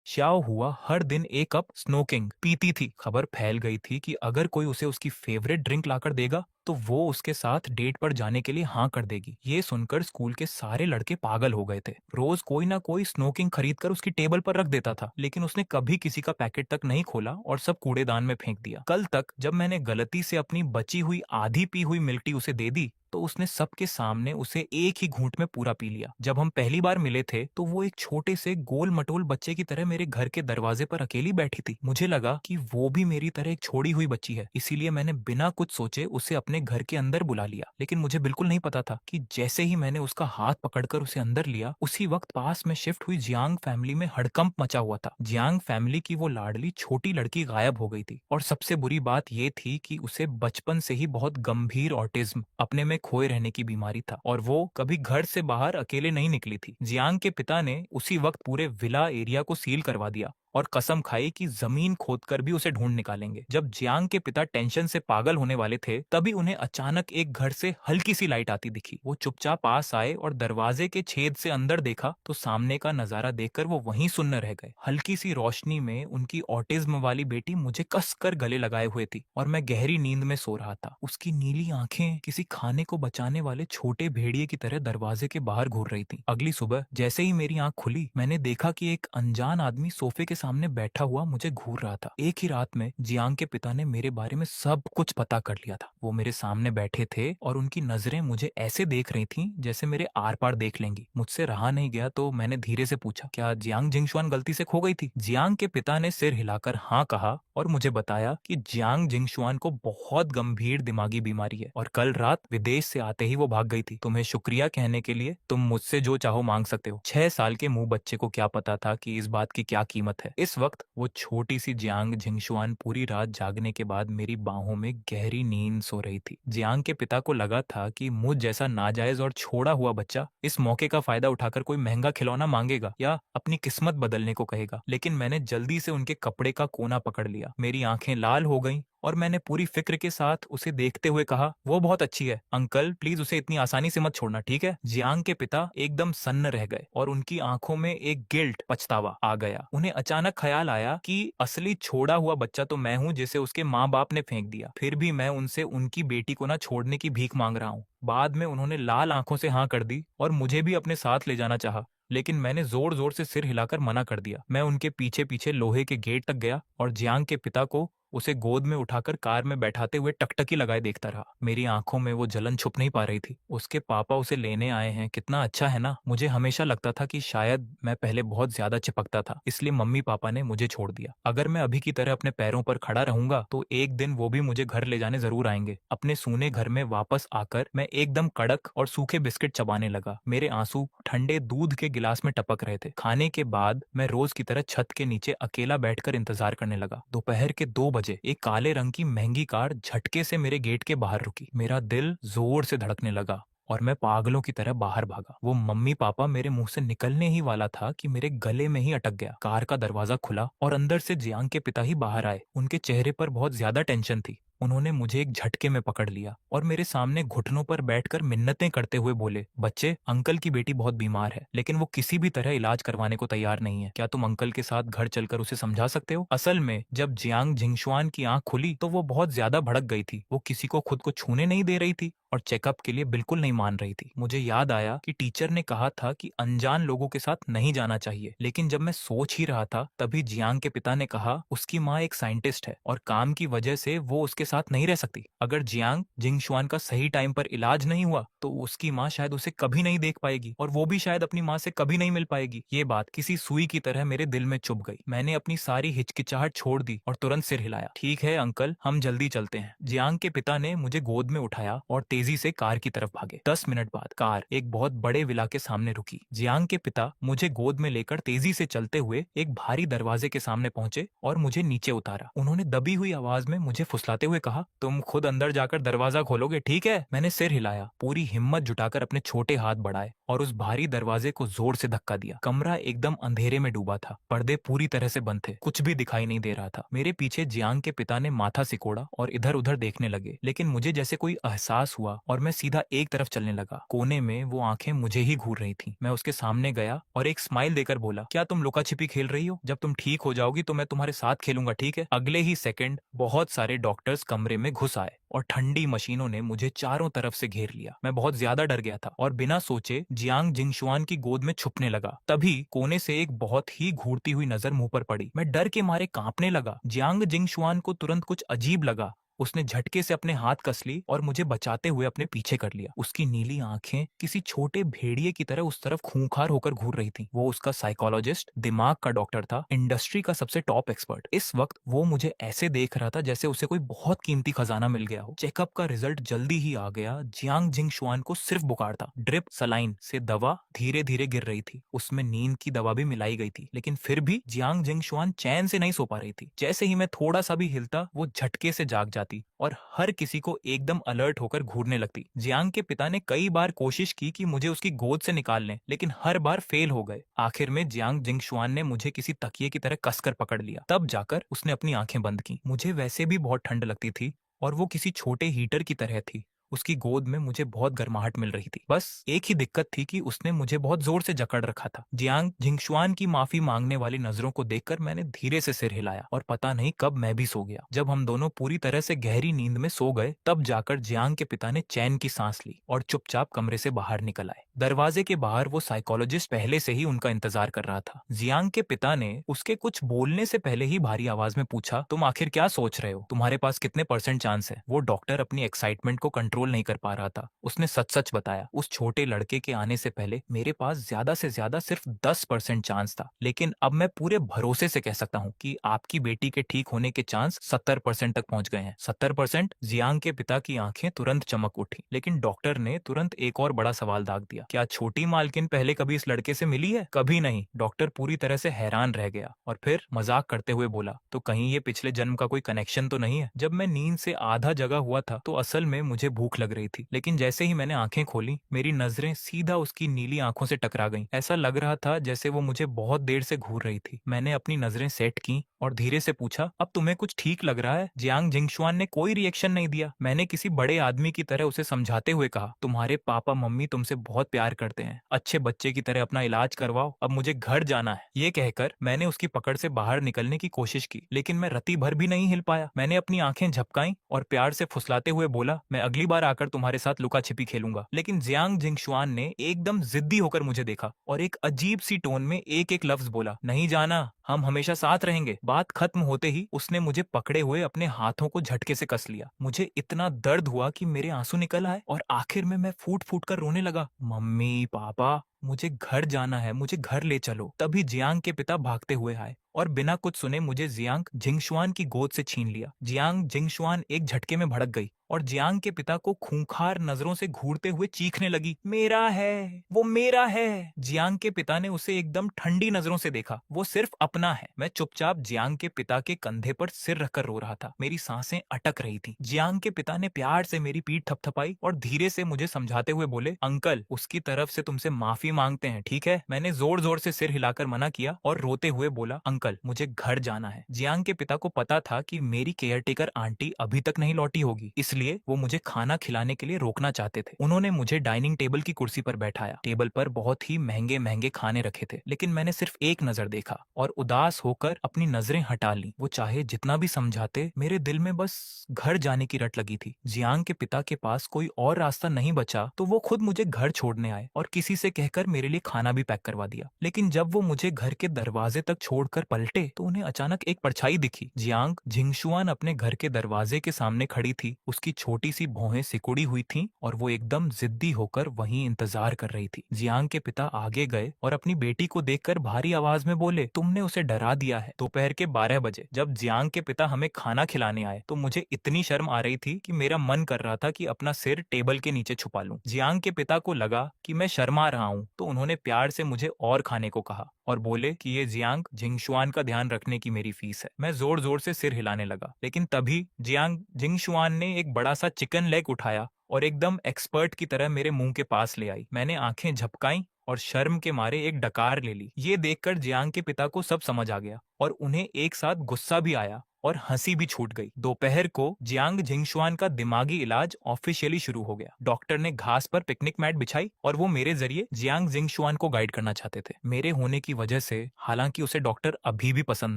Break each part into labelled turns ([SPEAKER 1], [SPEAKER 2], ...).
[SPEAKER 1] श्याओ हुआ हर दिन एक कप स्नोकिंग पीती थी। खबर फैल गई थी कि अगर कोई उसे उसकी फेवरेट ड्रिंक लाकर देगा तो वो उसके साथ डेट पर जाने के लिए हाँ कर देगी। ये सुनकर स्कूल के सारे लड़के पागल हो गए थे। रोज कोई ना कोई स्नोकिंग खरीद कर उसकी टेबल पर रख देता था, लेकिन उसने कभी किसी का पैकेट तक नहीं खोला और सब कूड़ेदान में फेंक दिया। कल तक जब मैंने गलती से अपनी बची हुई आधी पी हुई मिल्क टी उसे दे दी तो उसने सबके सामने उसे एक ही घूंट में पूरा पी लिया। जब हम पहली बार मिले थे तो वो एक छोटे से गोल मटोल बच्चे की तरह मेरे घर के दरवाजे पर अकेली बैठी थी। मुझे लगा कि वो भी मेरी तरह एक छोड़ी हुई बच्ची है, इसीलिए मैंने बिना कुछ सोचे उसे अपने घर के अंदर बुला लिया। लेकिन मुझे बिल्कुल नहीं पता था कि जैसे ही मैंने उसका हाथ पकड़कर उसे अंदर लिया, उसी वक्त पास में शिफ्ट हुई जियांग फैमिली में हड़कंप मचा हुआ था। जियांग फैमिली की वो लाडली छोटी लड़की गायब हो गई थी और सबसे बुरी बात ये थी कि उसे बचपन से ही बहुत गंभीर ऑटिज्म, अपने में खोए रहने की बीमारी था और वो कभी घर से बाहर अकेले नहीं निकली थी। जियांग के पिता ने उसी वक्त पूरे विला एरिया को सील करवा दिया और कसम खाई कि जमीन खोदकर भी उसे ढूंढ निकालेंगे। जब जियांग के पिता टेंशन से पागल होने वाले थे, तभी उन्हें अचानक एक घर से हल्की सी लाइट आती दिखी। वो चुपचाप पास आए और दरवाजे के छेद से अंदर देखा तो सामने का नजारा देखकर वो वहीं सुन्न रह गए। हल्की सी रोशनी में उनकी ऑटिज्म वाली बेटी मुझे कसकर गले लगाए हुए थी और मैं गहरी नींद में सो रहा था। उसकी नीली आंखें किसी खाने को बचाने वाले छोटे भेड़िए की तरह दरवाजे के बाहर घूर रही थी। अगली सुबह जैसे ही मेरी आंख खुली, मैंने देखा कि एक अनजान आदमी सोफे के सामने बैठा हुआ मुझे घूर रहा था। एक ही रात में जियांग के पिता ने मेरे बारे में सब कुछ पता कर लिया था। वो मेरे सामने बैठे थे और उनकी नजरें मुझे ऐसे देख रही थीं जैसे मेरे आर पार देख लेंगी। मुझसे रहा नहीं गया तो मैंने धीरे से पूछा, क्या जियांग जिंगशुआन गलती से खो गई थी? जियांग के पिता ने सिर हिलाकर हाँ कहा और मुझे बताया कि जियांग जिंगशुआन को बहुत गंभीर दिमागी बीमारी है और कल रात विदेश से आते ही वो भाग गई थी। तुम्हें शुक्रिया कहने के लिए तुम मुझसे जो चाहो मांग सकते हो। 6 साल के मुंह बच्चे को क्या पता था कि इस बात की क्या कीमत है। इस वक्त वो छोटी सी जियांग जिंगशुआन पूरी रात जागने के बाद मेरी बाहों में गहरी नींद सो रही थी। जियांग के पिता को लगा था कि मुझ जैसा नाजायज और छोड़ा हुआ बच्चा इस मौके का फायदा उठाकर कोई महंगा खिलौना मांगेगा या अपनी किस्मत बदलने को कहेगा, लेकिन मैंने जल्दी से उनके कपड़े का कोना पकड़ लिया। मेरी आंखें लाल हो गईं और मैंने पूरी फिक्र के साथ उसे देखते हुए कहा, वो बहुत अच्छी है अंकल, प्लीज उसे इतनी आसानी से मत छोड़ना, ठीक है? जियांग के पिता एकदम सन्न रह गए और उनकी आंखों में एक गिल्ट, पछतावा आ गया। उन्हें अचानक ख्याल आया कि असली छोड़ा हुआ बच्चा तो मैं हूँ जिसे उसके माँ बाप ने फेंक दिया, फिर भी मैं उनसे उनकी बेटी को ना छोड़ने की भीख मांग रहा हूँ। बाद में उन्होंने लाल आंखों से हाँ कर दी और मुझे भी अपने साथ ले जाना चाहा, लेकिन मैंने जोर जोर से सिर हिलाकर मना कर दिया। मैं उनके पीछे पीछे लोहे के गेट तक गया और जियांग के पिता को उसे गोद में उठाकर कार में बैठाते हुए टकटकी लगाए देखता रहा। मेरी आंखों में वो जलन छुप नहीं पा रही थी। उसके पापा उसे लेने आए हैं, कितना अच्छा है ना। मुझे हमेशा लगता था कि शायद मैं पहले बहुत ज्यादा चिपकता था, इसलिए मम्मी पापा ने मुझे छोड़ दिया। अगर मैं अभी की तरह अपने पैरों पर खड़ा रहूंगा तो एक दिन वो भी मुझे घर ले जाने जरूर आएंगे। अपने सूने घर में वापस आकर मैं एकदम कड़क और सूखे बिस्किट चबाने लगा। मेरे आंसू ठंडे दूध के गिलास में टपक रहे थे। खाने के बाद मैं रोज की तरह छत के नीचे अकेला बैठकर इंतजार करने लगा। दोपहर के 2 बजे एक काले रंग की महंगी कार झटके से मेरे गेट के बाहर रुकी। मेरा दिल जोर से धड़कने लगा और मैं पागलों की तरह बाहर भागा। वो मम्मी पापा मेरे मुंह से निकलने ही वाला था कि मेरे गले में ही अटक गया। कार का दरवाजा खुला और अंदर से जियांग के पिता ही बाहर आए। उनके चेहरे पर बहुत ज्यादा टेंशन थी। उन्होंने मुझे एक झटके में पकड़ लिया और मेरे सामने घुटनों पर बैठकर मिन्नतें करते हुए बोले, बच्चे, अंकल की बेटी बहुत बीमार है, लेकिन वो किसी भी तरह इलाज करवाने को तैयार नहीं है। क्या तुम अंकल के साथ घर चलकर उसे समझा सकते हो? असल में जब जियांग जिंगशुआन की आंख खुली तो वो बहुत ज्यादा भड़क गई थी। वो किसी को खुद को छूने नहीं दे रही थी और चेकअप के लिए बिल्कुल नहीं मान रही थी। मुझे याद आया कि टीचर ने कहा था कि अनजान लोगों के साथ नहीं जाना चाहिए, लेकिन जब मैं सोच ही रहा था तभी जियांग के पिता ने कहा, उसकी माँ एक साइंटिस्ट है और काम की वजह से वो उसके साथ नहीं रह सकती। अगर जियांग जिंगशुआन का सही टाइम पर इलाज नहीं हुआ तो उसकी माँ शायद उसे कभी नहीं देख पाएगी और वो भी शायद अपनी माँ से कभी नहीं मिल पाएगी। ये बात किसी सुई की तरह मेरे दिल में चुभ गई। मैंने अपनी सारी हिचकिचाहट छोड़ दी और तुरंत सिर हिलाया। ठीक है अंकल, हम जल्दी चलते हैं। जियांग के पिता ने मुझे गोद में उठाया और तेजी से कार की तरफ भागे। 10 मिनट बाद कार एक बहुत बड़े विला के सामने रुकी। जियांग के पिता मुझे गोद में लेकर तेजी से चलते हुए एक भारी दरवाजे के सामने पहुंचे और मुझे नीचे उतारा। उन्होंने दबी हुई आवाज में मुझे फुसलाते हुए हुए कहा, तुम खुद अंदर जाकर दरवाजा खोलोगे, ठीक है? मैंने सिर हिलाया, पूरी हिम्मत जुटाकर अपने छोटे हाथ बढ़ाए और उस भारी दरवाजे को जोर से धक्का दिया। कमरा एकदम अंधेरे में डूबा था, पर्दे पूरी तरह से बंद थे, कुछ भी दिखाई नहीं दे रहा था। मेरे पीछे जियांग के पिता ने माथा सिकोड़ा और इधर उधर देखने लगे, लेकिन मुझे जैसे कोई एहसास हुआ और मैं सीधा एक तरफ चलने लगा। कोने में वो आंखें मुझे ही घूर रही थी। मैं उसके सामने गया और एक स्माइल देकर बोला, क्या तुम लुका छिपी खेल रही हो? जब तुम ठीक हो जाओगी तो मैं तुम्हारे साथ खेलूंगा, ठीक है? अगले ही सेकंड बहुत सारे डॉक्टर्स कमरे में घुस आए और ठंडी मशीनों ने मुझे चारों तरफ से घेर लिया। मैं बहुत ज्यादा डर गया था और बिना सोचे जियांग जिंगशुआन की गोद में छुपने लगा। तभी कोने से एक बहुत ही घूरती हुई नजर मुंह पर पड़ी। मैं डर के मारे कांपने लगा। जियांग जिंगशुआन को तुरंत कुछ अजीब लगा। उसने झटके से अपने हाथ कस ली और मुझे बचाते हुए अपने पीछे कर लिया। उसकी नीली आंखें किसी छोटे भेड़िए की तरह उस तरफ खूंखार होकर घूर रही थी। वो उसका साइकोलॉजिस्ट, दिमाग का डॉक्टर था, इंडस्ट्री का सबसे टॉप एक्सपर्ट। इस वक्त वो मुझे ऐसे देख रहा था जैसे उसे कोई बहुत कीमती खजाना मिल गया हो। चेकअप का रिजल्ट जल्दी ही आ गया। जियांग जिंगशुआन को सिर्फ बुखार था। ड्रिप सलाइन से दवा धीरे धीरे गिर रही थी। उसमें नींद की दवा भी मिलाई गई थी, लेकिन फिर भी जियांग जिंगशुआन चैन से नहीं सो पा रही थी। जैसे ही मैं थोड़ा सा भी हिलता, वो झटके से जाग जाती और हर किसी को एकदम अलर्ट होकर घूरने लगती। जियांग के पिता ने कई बार कोशिश की कि मुझे उसकी गोद से निकाल लें, लेकिन हर बार फेल हो गए। आखिर में जियांग जिंगशुआन ने मुझे किसी तकिए की तरह कसकर पकड़ लिया। तब जाकर उसने अपनी आंखें बंद की। मुझे वैसे भी बहुत ठंड लगती थी और वो किसी छोटे हीटर की तरह थी। उसकी गोद में मुझे बहुत गर्माहट मिल रही थी। बस एक ही दिक्कत थी कि उसने मुझे बहुत जोर से जकड़ रखा था। जियांग जिंगशुआन की माफी मांगने वाली नजरों को देखकर मैंने धीरे से सिर हिलाया और पता नहीं कब मैं भी सो गया। जब हम दोनों पूरी तरह से गहरी नींद में सो गए, तब जाकर जियांग के पिता ने चैन की सांस ली और चुपचाप कमरे से बाहर निकल आए। दरवाजे के बाहर वो साइकोलॉजिस्ट पहले से ही उनका इंतजार कर रहा था। जियांग के पिता ने उसके कुछ बोलने से पहले ही भारी आवाज में पूछा, तुम आखिर क्या सोच रहे हो? तुम्हारे पास कितने % चांस है? वो डॉक्टर अपनी एक्साइटमेंट को कंट्रोल नहीं कर पा रहा था। उसने सच सच बताया, उस छोटे लड़के के आने से पहले मेरे पास ज्यादा से ज्यादा सिर्फ 10% चांस था, लेकिन अब मैं पूरे भरोसे से कह सकता हूँ कि आपकी बेटी के ठीक होने के चांस 70% तक पहुंच गए हैं। 70%? जियांग के पिता की आंखें तुरंत चमक उठी, लेकिन डॉक्टर ने तुरंत एक और बड़ा सवाल दाग दिया, क्या छोटी मालकिन पहले कभी इस लड़के से मिली है? कभी नहीं। डॉक्टर पूरी तरह से हैरान रह गया और फिर मजाक करते हुए बोला, तो कहीं ये पिछले जन्म का कोई कनेक्शन तो नहीं है? जब मैं नींद से आधा जगा हुआ था तो असल में मुझे भूख लग रही थी, लेकिन जैसे ही मैंने आंखें खोली, मेरी नजरें सीधा उसकी नीली आंखों से टकरा गईं। ऐसा लग रहा था जैसे वो मुझे बहुत देर से घूर रही थी। मैंने अपनी नजरें सेट की और धीरे से पूछा, अब तुम्हें कुछ ठीक लग रहा है? जियांग जिंगशुआन ने कोई रिएक्शन नहीं दिया। मैंने किसी बड़े आदमी की तरह उसे समझाते हुए कहा, तुम्हारे पापा मम्मी तुमसे बहुत प्यार करते हैं, अच्छे बच्चे की तरह अपना इलाज करवाओ, अब मुझे घर जाना है। ये कहकर मैंने उसकी पकड़ से बाहर निकलने की कोशिश की, लेकिन मैं रत्ती भर भी नहीं हिल पाया। मैंने अपनी आंखें झपकाई और प्यार से फुसलाते हुए बोला, मैं अगली बार आकर तुम्हारे साथ लुका छिपी खेलूंगा। लेकिन जियांग जिंगशुआन ने एकदम जिद्दी होकर मुझे देखा और एक अजीब सी टोन में एक एक लफ्ज बोला, नहीं जाना, हम हमेशा साथ रहेंगे। बात खत्म होते ही उसने मुझे पकड़े हुए अपने हाथों को झटके से कस लिया। मुझे इतना दर्द हुआ कि मेरे आंसू निकल आए और आखिर में मैं फूट फूट कर रोने लगा, मम्मी पापा मुझे घर जाना है, मुझे घर ले चलो। तभी जियांग के पिता भागते हुए आए और बिना कुछ सुने मुझे जियांग जिंगशुआन की गोद से छीन लिया। जियांग जिंगशुआन एक झटके में भड़क गई और जियांग के पिता को खूंखार नजरों से घूरते हुए चीखने लगी, मेरा है, वो मेरा है। जियांग के पिता ने उसे एकदम ठंडी नजरों से देखा, वो सिर्फ अपना है। मैं चुपचाप जियांग के पिता के कंधे पर सिर रखकर रो रहा था। मेरी सांसें अटक रही थी। जियांग के पिता ने प्यार से मेरी पीठ थपथपाई और धीरे से मुझे समझाते हुए बोले, अंकल उसकी तरफ से तुमसे माफी मांगते हैं, ठीक है? मैंने जोर जोर से सिर हिलाकर मना किया और रोते हुए बोला, अंकल मुझे घर जाना है। जियांग के पिता को पता था कि मेरी केयरटेकर आंटी अभी तक नहीं लौटी होगी, इसलिए वो मुझे खाना खिलाने के लिए रोकना चाहते थे। उन्होंने मुझे डाइनिंग टेबल की कुर्सी पर बैठाया। टेबल पर बहुत ही महंगे महंगे खाने रखे थे, लेकिन मैंने सिर्फ एक नजर देखा और उदास होकर अपनी नजरें हटा ली। वो चाहे जितना भी समझाते, मेरे दिल में बस घर जाने की रट लगी थी। जियांग के पिता के पास कोई और रास्ता नहीं बचा तो वो खुद मुझे घर छोड़ने आए और किसी से कहकर मेरे लिए खाना भी पैक करवा दिया। लेकिन जब वो मुझे घर के दरवाजे तक छोड़कर पलटे तो उन्हें अचानक एक परछाई दिखी। जियांग जिंगशुआन अपने घर के दरवाजे के सामने खड़ी थी। उसकी छोटी सी भौहें सिकुड़ी हुई थीं और वो एकदम जिद्दी होकर वहीं इंतजार कर रही थी। जियांग के पिता आगे गए और अपनी बेटी को देखकर भारी आवाज में बोले, तुमने उसे डरा दिया है। दोपहर के 12 बजे जब जियांग के पिता हमें खाना खिलाने आए तो मुझे इतनी शर्म आ रही थी कि मेरा मन कर रहा था कि अपना सिर टेबल के नीचे छुपा लूं। जियांग के पिता को लगा कि मैं शर्मा रहा हूं तो उन्होंने प्यार से मुझे और खाने को कहा और बोले कि ये जियांग जिंगशुआन का ध्यान रखने की मेरी फीस है। मैं जोर जोर से सिर हिलाने लगा, लेकिन तभी जियांग जिंगशुआन ने एक बड़ा सा चिकन लेग उठाया और एकदम एक्सपर्ट की तरह मेरे मुंह के पास ले आई। मैंने आंखें झपकाई और शर्म के मारे एक डकार ले ली। ये देखकर जियांग के पिता को सब समझ आ गया और उन्हें एक साथ गुस्सा भी आया और हंसी भी छूट गई। दोपहर को जियांग जिंगशुआन का दिमागी इलाज ऑफिशियली शुरू हो गया। डॉक्टर ने घास पर पिकनिक मैट बिछाई और वो मेरे जरिए जियांग जिंगशुआन को गाइड करना चाहते थे। मेरे होने की वजह से हालांकि उसे डॉक्टर अभी भी पसंद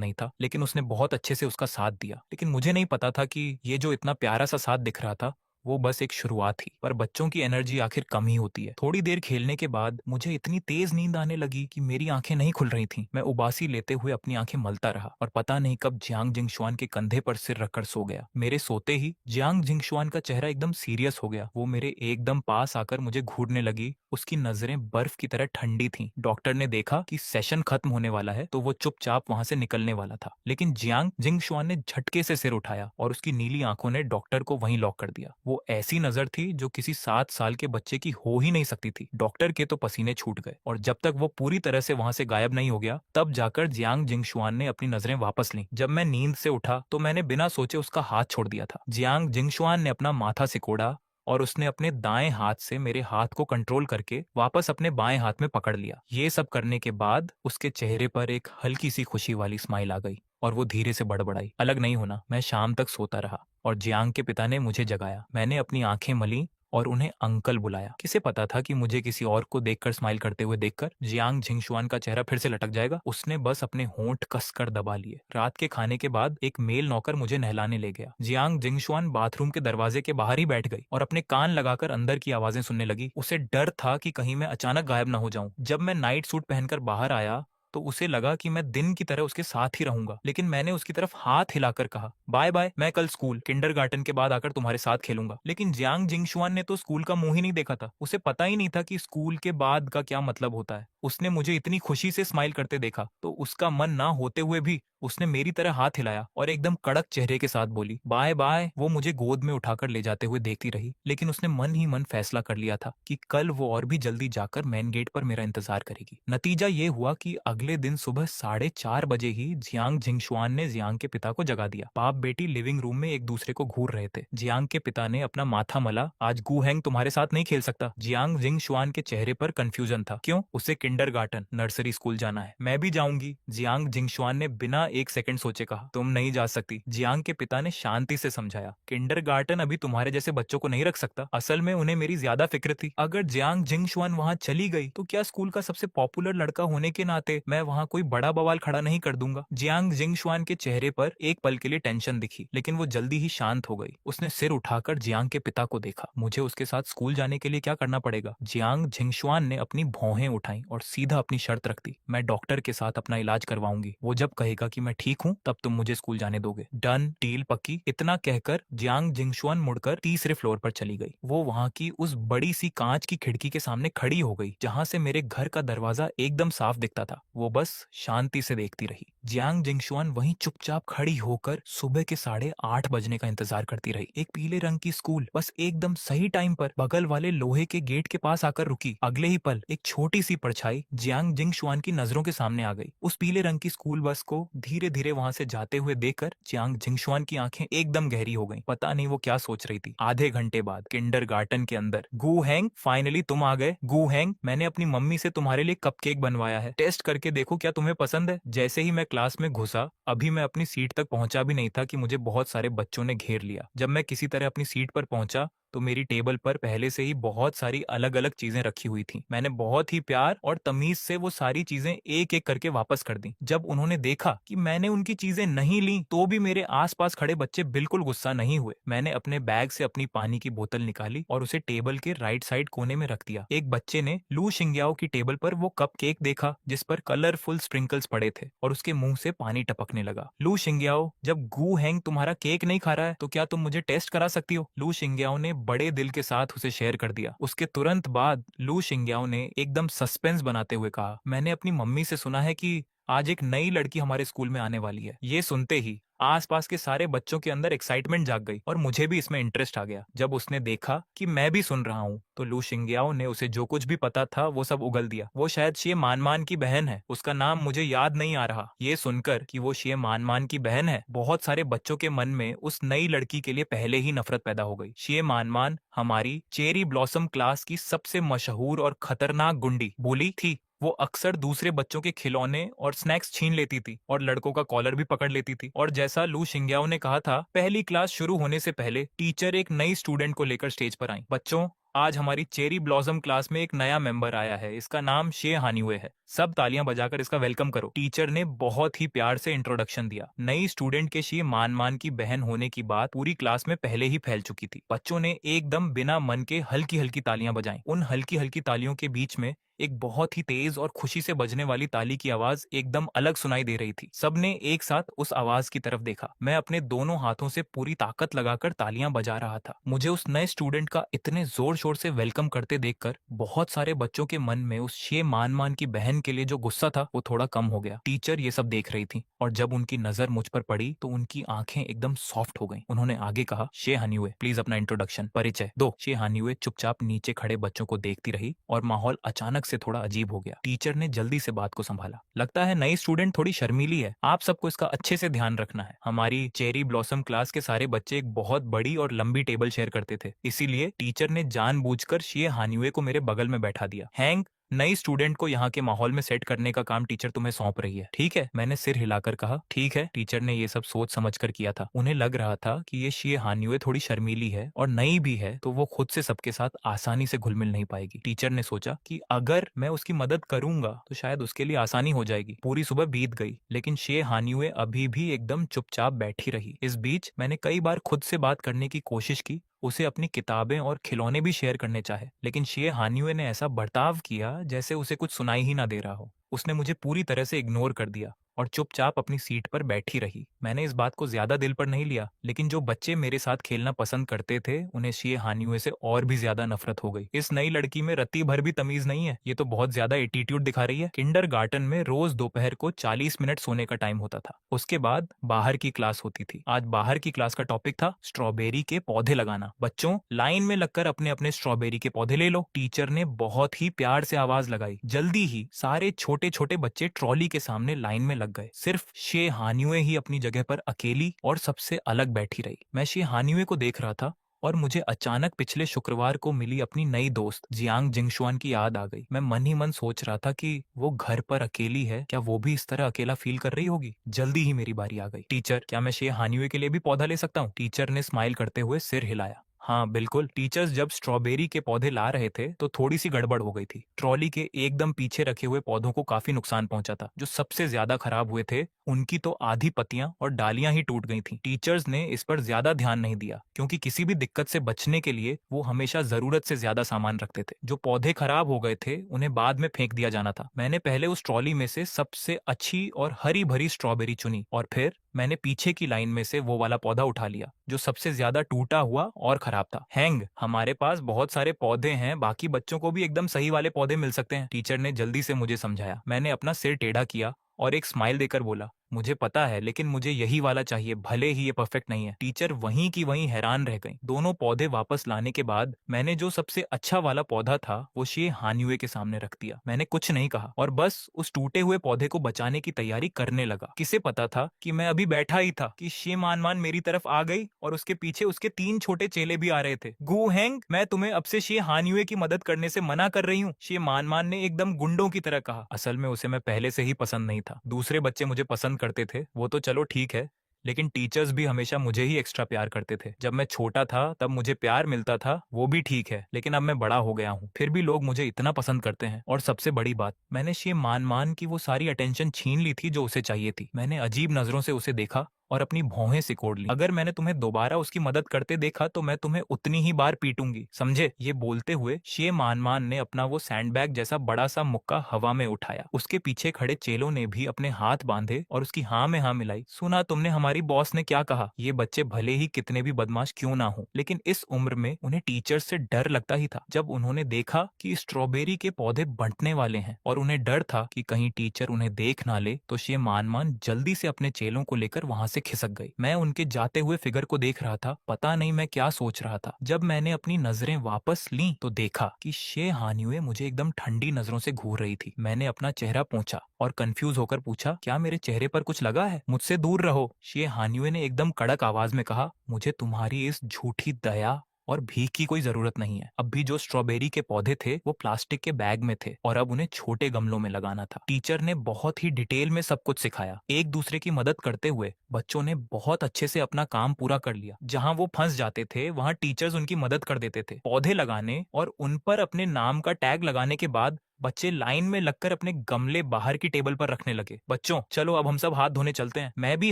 [SPEAKER 1] नहीं था, लेकिन उसने बहुत अच्छे से उसका साथ दिया। लेकिन मुझे नहीं पता था कि ये जो इतना प्यारा सा साथ दिख रहा था वो बस एक शुरुआत थी। पर बच्चों की एनर्जी आखिर कम ही होती है। थोड़ी देर खेलने के बाद मुझे इतनी तेज नींद आने लगी कि मेरी आंखें नहीं खुल रही थीं। मैं उबासी लेते हुए अपनी आंखें मलता रहा और पता नहीं कब जियांग जिंगशुआन के कंधे पर सिर रखकर सो गया। मेरे सोते ही जियांग जिंगशुआन का चेहरा एकदम सीरियस हो गया। वो मेरे एकदम पास आकर मुझे घूरने लगी। उसकी नजरें बर्फ की तरह ठंडी थीं। डॉक्टर ने देखा कि सेशन खत्म होने वाला है तो वो चुपचाप वहां से निकलने वाला था, लेकिन जियांग जिंगशुआन ने झटके से सिर उठाया और उसकी नीली आंखों ने डॉक्टर को वहीं लॉक कर दिया। वो ऐसी नजर थी जो किसी 7 साल के बच्चे की हो ही नहीं सकती थी। डॉक्टर के तो पसीने छूट गए और जब तक वो पूरी तरह से वहां से गायब नहीं हो गया तब जाकर जियांग जिंगशुआन ने अपनी नजरें वापस लीं। जब मैं नींद से उठा तो मैंने बिना सोचे उसका हाथ छोड़ दिया था। जियांग जिंगशुआन ने अपना माथा सिकोड़ा और उसने अपने दाएं हाथ से मेरे हाथ को कंट्रोल करके वापस अपने बाएं हाथ में पकड़ लिया। ये सब करने के बाद उसके चेहरे पर एक हल्की सी खुशी वाली स्माइल आ गई और वो धीरे से बड़बड़ाई, अलग नहीं होना। मैं शाम तक सोता रहा और जियांग के पिता ने मुझे जगाया। मैंने अपनी आंखें मली और उन्हें अंकल बुलाया। किसे पता था कि मुझे किसी और को देखकर स्माइल करते हुए देखकर जियांग जिंगशुआन का चेहरा फिर से लटक जाएगा। उसने बस अपने होंठ कसकर दबा लिए। रात के खाने के बाद एक मेल नौकर मुझे नहलाने ले गया। जियांग जिंगशुआन बाथरूम के दरवाजे के बाहर ही बैठ गई और अपने कान लगाकर अंदर की आवाजें सुनने लगी। उसे डर था कि कहीं मैं अचानक गायब न हो जाऊं। जब मैं नाइट सूट पहनकर बाहर आया तो उसे लगा कि मैं दिन की तरह उसके साथ ही रहूंगा, लेकिन मैंने उसकी तरफ हाथ हिलाकर कहा, बाय बाय, मैं कल स्कूल किंडरगार्टन के बाद आकर तुम्हारे साथ खेलूंगा। लेकिन जियांग जिंगशुआन ने तो स्कूल का मुंह ही नहीं देखा था। उसे पता ही नहीं था कि स्कूल के बाद का क्या मतलब होता है। उसने मुझे इतनी खुशी से स्माइल करते देखा तो उसका मन ना होते हुए भी उसने मेरी तरह हाथ हिलाया और एकदम कड़क चेहरे के साथ बोली, बाय बाय। वो मुझे गोद में उठाकर ले जाते हुए देखती रही, लेकिन उसने मन ही मन फैसला कर लिया था कि कल वो और भी जल्दी जाकर मेन गेट पर मेरा इंतजार करेगी। नतीजा ये हुआ कि अगले दिन सुबह 4:30 बजे ही जियांग जिंगशुआन ने जियांग के पिता को जगा दिया। बाप बेटी लिविंग रूम में एक दूसरे को घूर रहे थे। जियांग के पिता ने अपना माथा मला, आज गू हैंग तुम्हारे साथ नहीं खेल सकता। जियांग जिंगशुआन के चेहरे पर कंफ्यूजन था। क्यों? उसे किंडरगार्टन नर्सरी स्कूल जाना है। मैं भी जाऊंगी, जियांग जिंगशुआन ने बिना एक सेकंड सोचे कहा। तुम नहीं जा सकती, जियांग के पिता ने शांति से समझाया। किंडरगार्टन अभी तुम्हारे जैसे बच्चों को नहीं रख सकता। असल में उन्हें मेरी ज्यादा फिक्र थी। अगर जियांग जिंगशुआन वहां चली गई तो क्या स्कूल का सबसे पॉपुलर लड़का होने के नाते मैं वहां कोई बड़ा बवाल खड़ा नहीं कर दूंगा। जियांग जिंगशुआन के चेहरे पर एक पल के लिए टेंशन दिखी, लेकिन वो जल्दी ही शांत हो गई। उसने सिर उठाकर जियांग के पिता को देखा। मुझे उसके साथ स्कूल जाने के लिए क्या करना पड़ेगा? जियांग जिंगशुआन ने अपनी भौहें उठाई और सीधा अपनी शर्त रख दी, मैं डॉक्टर के साथ अपना इलाज करवाऊंगी। वो जब कहेगा कि मैं ठीक हूँ तब तुम मुझे स्कूल जाने दोगे। डन डील पक्की। इतना कहकर जियांग जिंगशुआन मुड़कर तीसरे फ्लोर पर चली गई। वो वहां की उस बड़ी सी कांच की खिड़की के सामने खड़ी हो गई जहां से मेरे घर का दरवाजा एकदम साफ दिखता था। वो बस शांति से देखती रही। जियांग जिंगशुआन वहीं चुपचाप खड़ी होकर सुबह के 8:30 बजने का इंतजार करती रही। एक पीले रंग की स्कूल बस एकदम सही टाइम पर बगल वाले लोहे के गेट के पास आकर रुकी। अगले ही पल एक छोटी सी परछाई जियांग जिंगशुआन की नजरों के सामने आ गई। उस पीले रंग की स्कूल बस को धीरे धीरे वहां से जाते हुए देखकर जियांग जिंगशुआन की आंखें एकदम गहरी हो गईं। पता नहीं वो क्या सोच रही थी। आधे घंटे बाद किंडरगार्टन के अंदर, गू हैंग फाइनली तुम आ गए। गू हैंग, मैंने अपनी मम्मी से तुम्हारे लिए कपकेक बनवाया है, टेस्ट करके देखो क्या तुम्हें पसंद है। जैसे ही मैं क्लास में घुसा, अभी मैं अपनी सीट तक पहुंचा भी नहीं था कि मुझे बहुत सारे बच्चों ने घेर लिया। जब मैं किसी तरह अपनी सीट पर पहुंचा तो मेरी टेबल पर पहले से ही बहुत सारी अलग अलग चीजें रखी हुई थी। मैंने बहुत ही प्यार और तमीज से वो सारी चीजें एक एक करके वापस कर दी। जब उन्होंने देखा कि मैंने उनकी चीजें नहीं ली तो भी मेरे आसपास खड़े बच्चे बिल्कुल गुस्सा नहीं हुए। मैंने अपने बैग से अपनी पानी की बोतल निकाली और उसे टेबल के राइट साइड कोने में रख दिया। एक बच्चे ने लू शिंग्याओ की टेबल पर वो कप केक देखा जिस पर कलरफुल स्प्रिंकल्स पड़े थे और उसके मुंह से पानी टपकने लगा। लू शिंग्याओ, जब गू हैंग तुम्हारा केक नहीं खा रहा है तो क्या तुम मुझे टेस्ट करा सकती हो? लू शिंग्याओ ने बड़े दिल के साथ उसे शेयर कर दिया। उसके तुरंत बाद लू शिंग्याओ ने एकदम सस्पेंस बनाते हुए कहा, मैंने अपनी मम्मी से सुना है कि आज एक नई लड़की हमारे स्कूल में आने वाली है। ये सुनते ही आसपास के सारे बच्चों के अंदर एक्साइटमेंट जाग गई और मुझे भी इसमें इंटरेस्ट आ गया। जब उसने देखा कि मैं भी सुन रहा हूँ तो लू शिंगयाओ ने उसे जो कुछ भी पता था वो सब उगल दिया। वो शायद शिए मानमान की बहन है, उसका नाम मुझे याद नहीं आ रहा। ये सुनकर कि वो शिए मानमान की बहन है, बहुत सारे बच्चों के मन में उस नई लड़की के लिए पहले ही नफरत पैदा हो गई। शिए मानमान हमारी चेरी ब्लॉसम क्लास की सबसे मशहूर और खतरनाक गुंडी बुली थी। वो अक्सर दूसरे बच्चों के खिलौने और स्नैक्स छीन लेती थी और लड़कों का कॉलर भी पकड़ लेती थी। और जैसा लू शिंग्याओ ने कहा था, पहली क्लास शुरू होने से पहले टीचर एक नई स्टूडेंट को लेकर स्टेज पर आई। बच्चों, आज हमारी चेरी ब्लॉसम क्लास में एक नया मेंबर आया है, इसका नाम शे हानिवे है। सब तालियां बजाकर इसका वेलकम करो। टीचर ने बहुत ही प्यार से इंट्रोडक्शन दिया। नई स्टूडेंट के शे मान की बहन होने की बात पूरी क्लास में पहले ही फैल चुकी थी। बच्चों ने एकदम बिना मन के हल्की हल्की तालियां बजाई। उन हल्की हल्की तालियों के बीच में एक बहुत ही तेज और खुशी से बजने वाली ताली की आवाज एकदम अलग सुनाई दे रही थी। सबने एक साथ उस आवाज की तरफ देखा। मैं अपने दोनों हाथों से पूरी ताकत लगाकर तालियां बजा रहा था। मुझे उस नए स्टूडेंट का इतने जोर शोर से वेलकम करते देखकर बहुत सारे बच्चों के मन में उस शे मान की बहन के लिए जो गुस्सा था वो थोड़ा कम हो गया। टीचर ये सब देख रही थी और जब उनकी नजर मुझ पर पड़ी तो उनकी आंखें एकदम सॉफ्ट हो गईं। उन्होंने आगे कहा, शे हानिवे प्लीज अपना इंट्रोडक्शन परिचय दो। शे हानिवे चुपचाप नीचे खड़े बच्चों को देखती रही और माहौल अचानक से थोड़ा अजीब हो गया। टीचर ने जल्दी से बात को संभाला। लगता है नई स्टूडेंट थोड़ी शर्मीली है, आप सबको इसका अच्छे से ध्यान रखना है। हमारी चेरी ब्लॉसम क्लास के सारे बच्चे एक बहुत बड़ी और लंबी टेबल शेयर करते थे, इसीलिए टीचर ने जानबूझकर शिए हानिवे को मेरे बगल में बैठा दिया। हैंग, नई स्टूडेंट को यहाँ के माहौल में सेट करने का काम टीचर तुम्हें सौंप रही है, ठीक है? मैंने सिर हिलाकर कहा, ठीक है। टीचर ने ये सब सोच समझकर किया था। उन्हें लग रहा था कि ये शिए हानिवे थोड़ी शर्मीली है और नई भी है, तो वो खुद से सबके साथ आसानी से घुल मिल नहीं पाएगी। टीचर ने सोचा कि अगर मैं उसकी मदद करूंगा तो शायद उसके लिए आसानी हो जाएगी। पूरी सुबह बीत गई लेकिन शिए हानिवे अभी भी एकदम चुपचाप बैठी रही। इस बीच मैंने कई बार खुद से बात करने की कोशिश की, उसे अपनी किताबें और खिलौने भी शेयर करने चाहे, लेकिन शिए हानिवे ने ऐसा बर्ताव किया जैसे उसे कुछ सुनाई ही ना दे रहा हो। उसने मुझे पूरी तरह से इग्नोर कर दिया और चुपचाप अपनी सीट पर बैठी रही। मैंने इस बात को ज्यादा दिल पर नहीं लिया, लेकिन जो बच्चे मेरे साथ खेलना पसंद करते थे उन्हें शिए हानिवे से और भी ज्यादा नफरत हो गई। इस नई लड़की में रत्ती भर भी तमीज नहीं है, ये तो बहुत ज्यादा एटीट्यूड दिखा रही है। किंडरगार्टन में रोज दोपहर को 40 मिनट सोने का टाइम होता था, उसके बाद बाहर की क्लास होती थी। आज बाहर की क्लास का टॉपिक था स्ट्रॉबेरी के पौधे लगाना। बच्चों, लाइन में लगकर अपने अपने स्ट्रॉबेरी के पौधे ले लो। टीचर ने बहुत ही प्यार से आवाज लगाई। जल्दी ही सारे छोटे छोटे बच्चे ट्रॉली के सामने लाइन में लग गए। सिर्फ शे हानिवे ही अपनी जगह पर अकेली और सबसे अलग बैठी रही। मैं शे हानिवे को देख रहा था और मुझे अचानक पिछले शुक्रवार को मिली अपनी नई दोस्त जियांग जिंगशुआन की याद आ गई। मैं मन ही मन सोच रहा था कि वो घर पर अकेली है, क्या वो भी इस तरह अकेला फील कर रही होगी? जल्दी ही मेरी बारी आ गई। टीचर, क्या मैं शे हानिवे के लिए भी पौधा ले सकता हूँ? टीचर ने स्माइल करते हुए सिर हिलाया। हाँ बिल्कुल। टीचर्स जब स्ट्रॉबेरी के पौधे ला रहे थे तो थोड़ी सी गड़बड़ हो गई थी। ट्रॉली के एकदम पीछे रखे हुए पौधों को काफी नुकसान पहुंचा था। जो सबसे ज्यादा खराब हुए थे उनकी तो आधी पत्तियां और डालियां ही टूट गई थीं। टीचर्स ने इस पर ज्यादा ध्यान नहीं दिया क्योंकि किसी भी दिक्कत से बचने के लिए वो हमेशा जरूरत से ज्यादा सामान रखते थे। जो पौधे खराब हो गए थे उन्हें बाद में फेंक दिया जाना था। मैंने पहले उस ट्रॉली में से सबसे अच्छी और हरी भरी स्ट्रॉबेरी चुनी और फिर मैंने पीछे की लाइन में से वो वाला पौधा उठा लिया जो सबसे ज्यादा टूटा हुआ और खराब था। हैंग, हमारे पास बहुत सारे पौधे हैं, बाकी बच्चों को भी एकदम सही वाले पौधे मिल सकते हैं। टीचर ने जल्दी से मुझे समझाया। मैंने अपना सिर टेढ़ा किया और एक स्माइल देकर बोला, मुझे पता है लेकिन मुझे यही वाला चाहिए, भले ही ये परफेक्ट नहीं है। टीचर वहीं की वहीं हैरान रह गई। दोनों पौधे वापस लाने के बाद मैंने जो सबसे अच्छा वाला पौधा था वो शे हानिवे के सामने रख दिया। मैंने कुछ नहीं कहा और बस उस टूटे हुए पौधे को बचाने की तैयारी करने लगा। किसे पता था कि मैं अभी बैठा ही था कि शे मान मेरी तरफ आ गई और उसके पीछे उसके 3 छोटे चेले भी आ रहे थे। गु हैंग, मैं तुम्हें अब से शे हानिवे की मदद करने से मना कर रही हूँ, शे मान ने एकदम गुंडों की तरह कहा। असल में उसे मैं पहले से ही पसंद नहीं था। दूसरे बच्चे मुझे पसंद करते थे वो तो चलो ठीक है, लेकिन टीचर्स भी हमेशा मुझे ही एक्स्ट्रा प्यार करते थे। जब मैं छोटा था तब मुझे प्यार मिलता था, वो भी ठीक है, लेकिन अब मैं बड़ा हो गया हूँ फिर भी लोग मुझे इतना पसंद करते हैं। और सबसे बड़ी बात, मैंने शे मान की वो सारी अटेंशन छीन ली थी जो उसे चाहिए थी। मैंने अजीब नजरों से उसे देखा और अपनी भौहें सिकोड़ ली। अगर मैंने तुम्हें दोबारा उसकी मदद करते देखा तो मैं तुम्हें उतनी ही बार पीटूंगी, समझे? ये बोलते हुए शे मान ने अपना वो सैंडबैग जैसा बड़ा सा मुक्का हवा में उठाया। उसके पीछे खड़े चेलों ने भी अपने हाथ बांधे और उसकी हाँ में हाँ मिलाई। सुना तुमने हमारी बॉस ने क्या कहा? ये बच्चे भले ही कितने भी बदमाश क्यों ना हो, लेकिन इस उम्र में उन्हें टीचर से डर लगता ही था। जब उन्होंने देखा कि स्ट्रॉबेरी के पौधे बंटने वाले हैं और उन्हें डर था कि कहीं टीचर उन्हें देख ना ले, तो शे मान जल्दी से अपने चेलों को लेकर वहां से से खिसक गई। मैं उनके जाते हुए फिगर को देख रहा था, पता नहीं मैं क्या सोच रहा था। जब मैंने अपनी नजरें वापस ली तो देखा कि शे हानिवे मुझे एकदम ठंडी नजरों से घूर रही थी। मैंने अपना चेहरा पोंछा और कंफ्यूज होकर पूछा, क्या मेरे चेहरे पर कुछ लगा है? मुझसे दूर रहो, शे हानिवे ने एकदम कड़क आवाज में कहा। मुझे तुम्हारी इस झूठी दया और भीख की कोई जरूरत नहीं है। अब भी जो स्ट्रॉबेरी के पौधे थे वो प्लास्टिक के बैग में थे और अब उन्हें छोटे गमलों में लगाना था। टीचर ने बहुत ही डिटेल में सब कुछ सिखाया। एक दूसरे की मदद करते हुए बच्चों ने बहुत अच्छे से अपना काम पूरा कर लिया। जहाँ वो फंस जाते थे वहाँ टीचर्स उनकी मदद कर देते थे। पौधे लगाने और उन पर अपने नाम का टैग लगाने के बाद बच्चे लाइन में लगकर अपने गमले बाहर की टेबल पर रखने लगे। बच्चों चलो अब हम सब हाथ धोने चलते हैं। मैं भी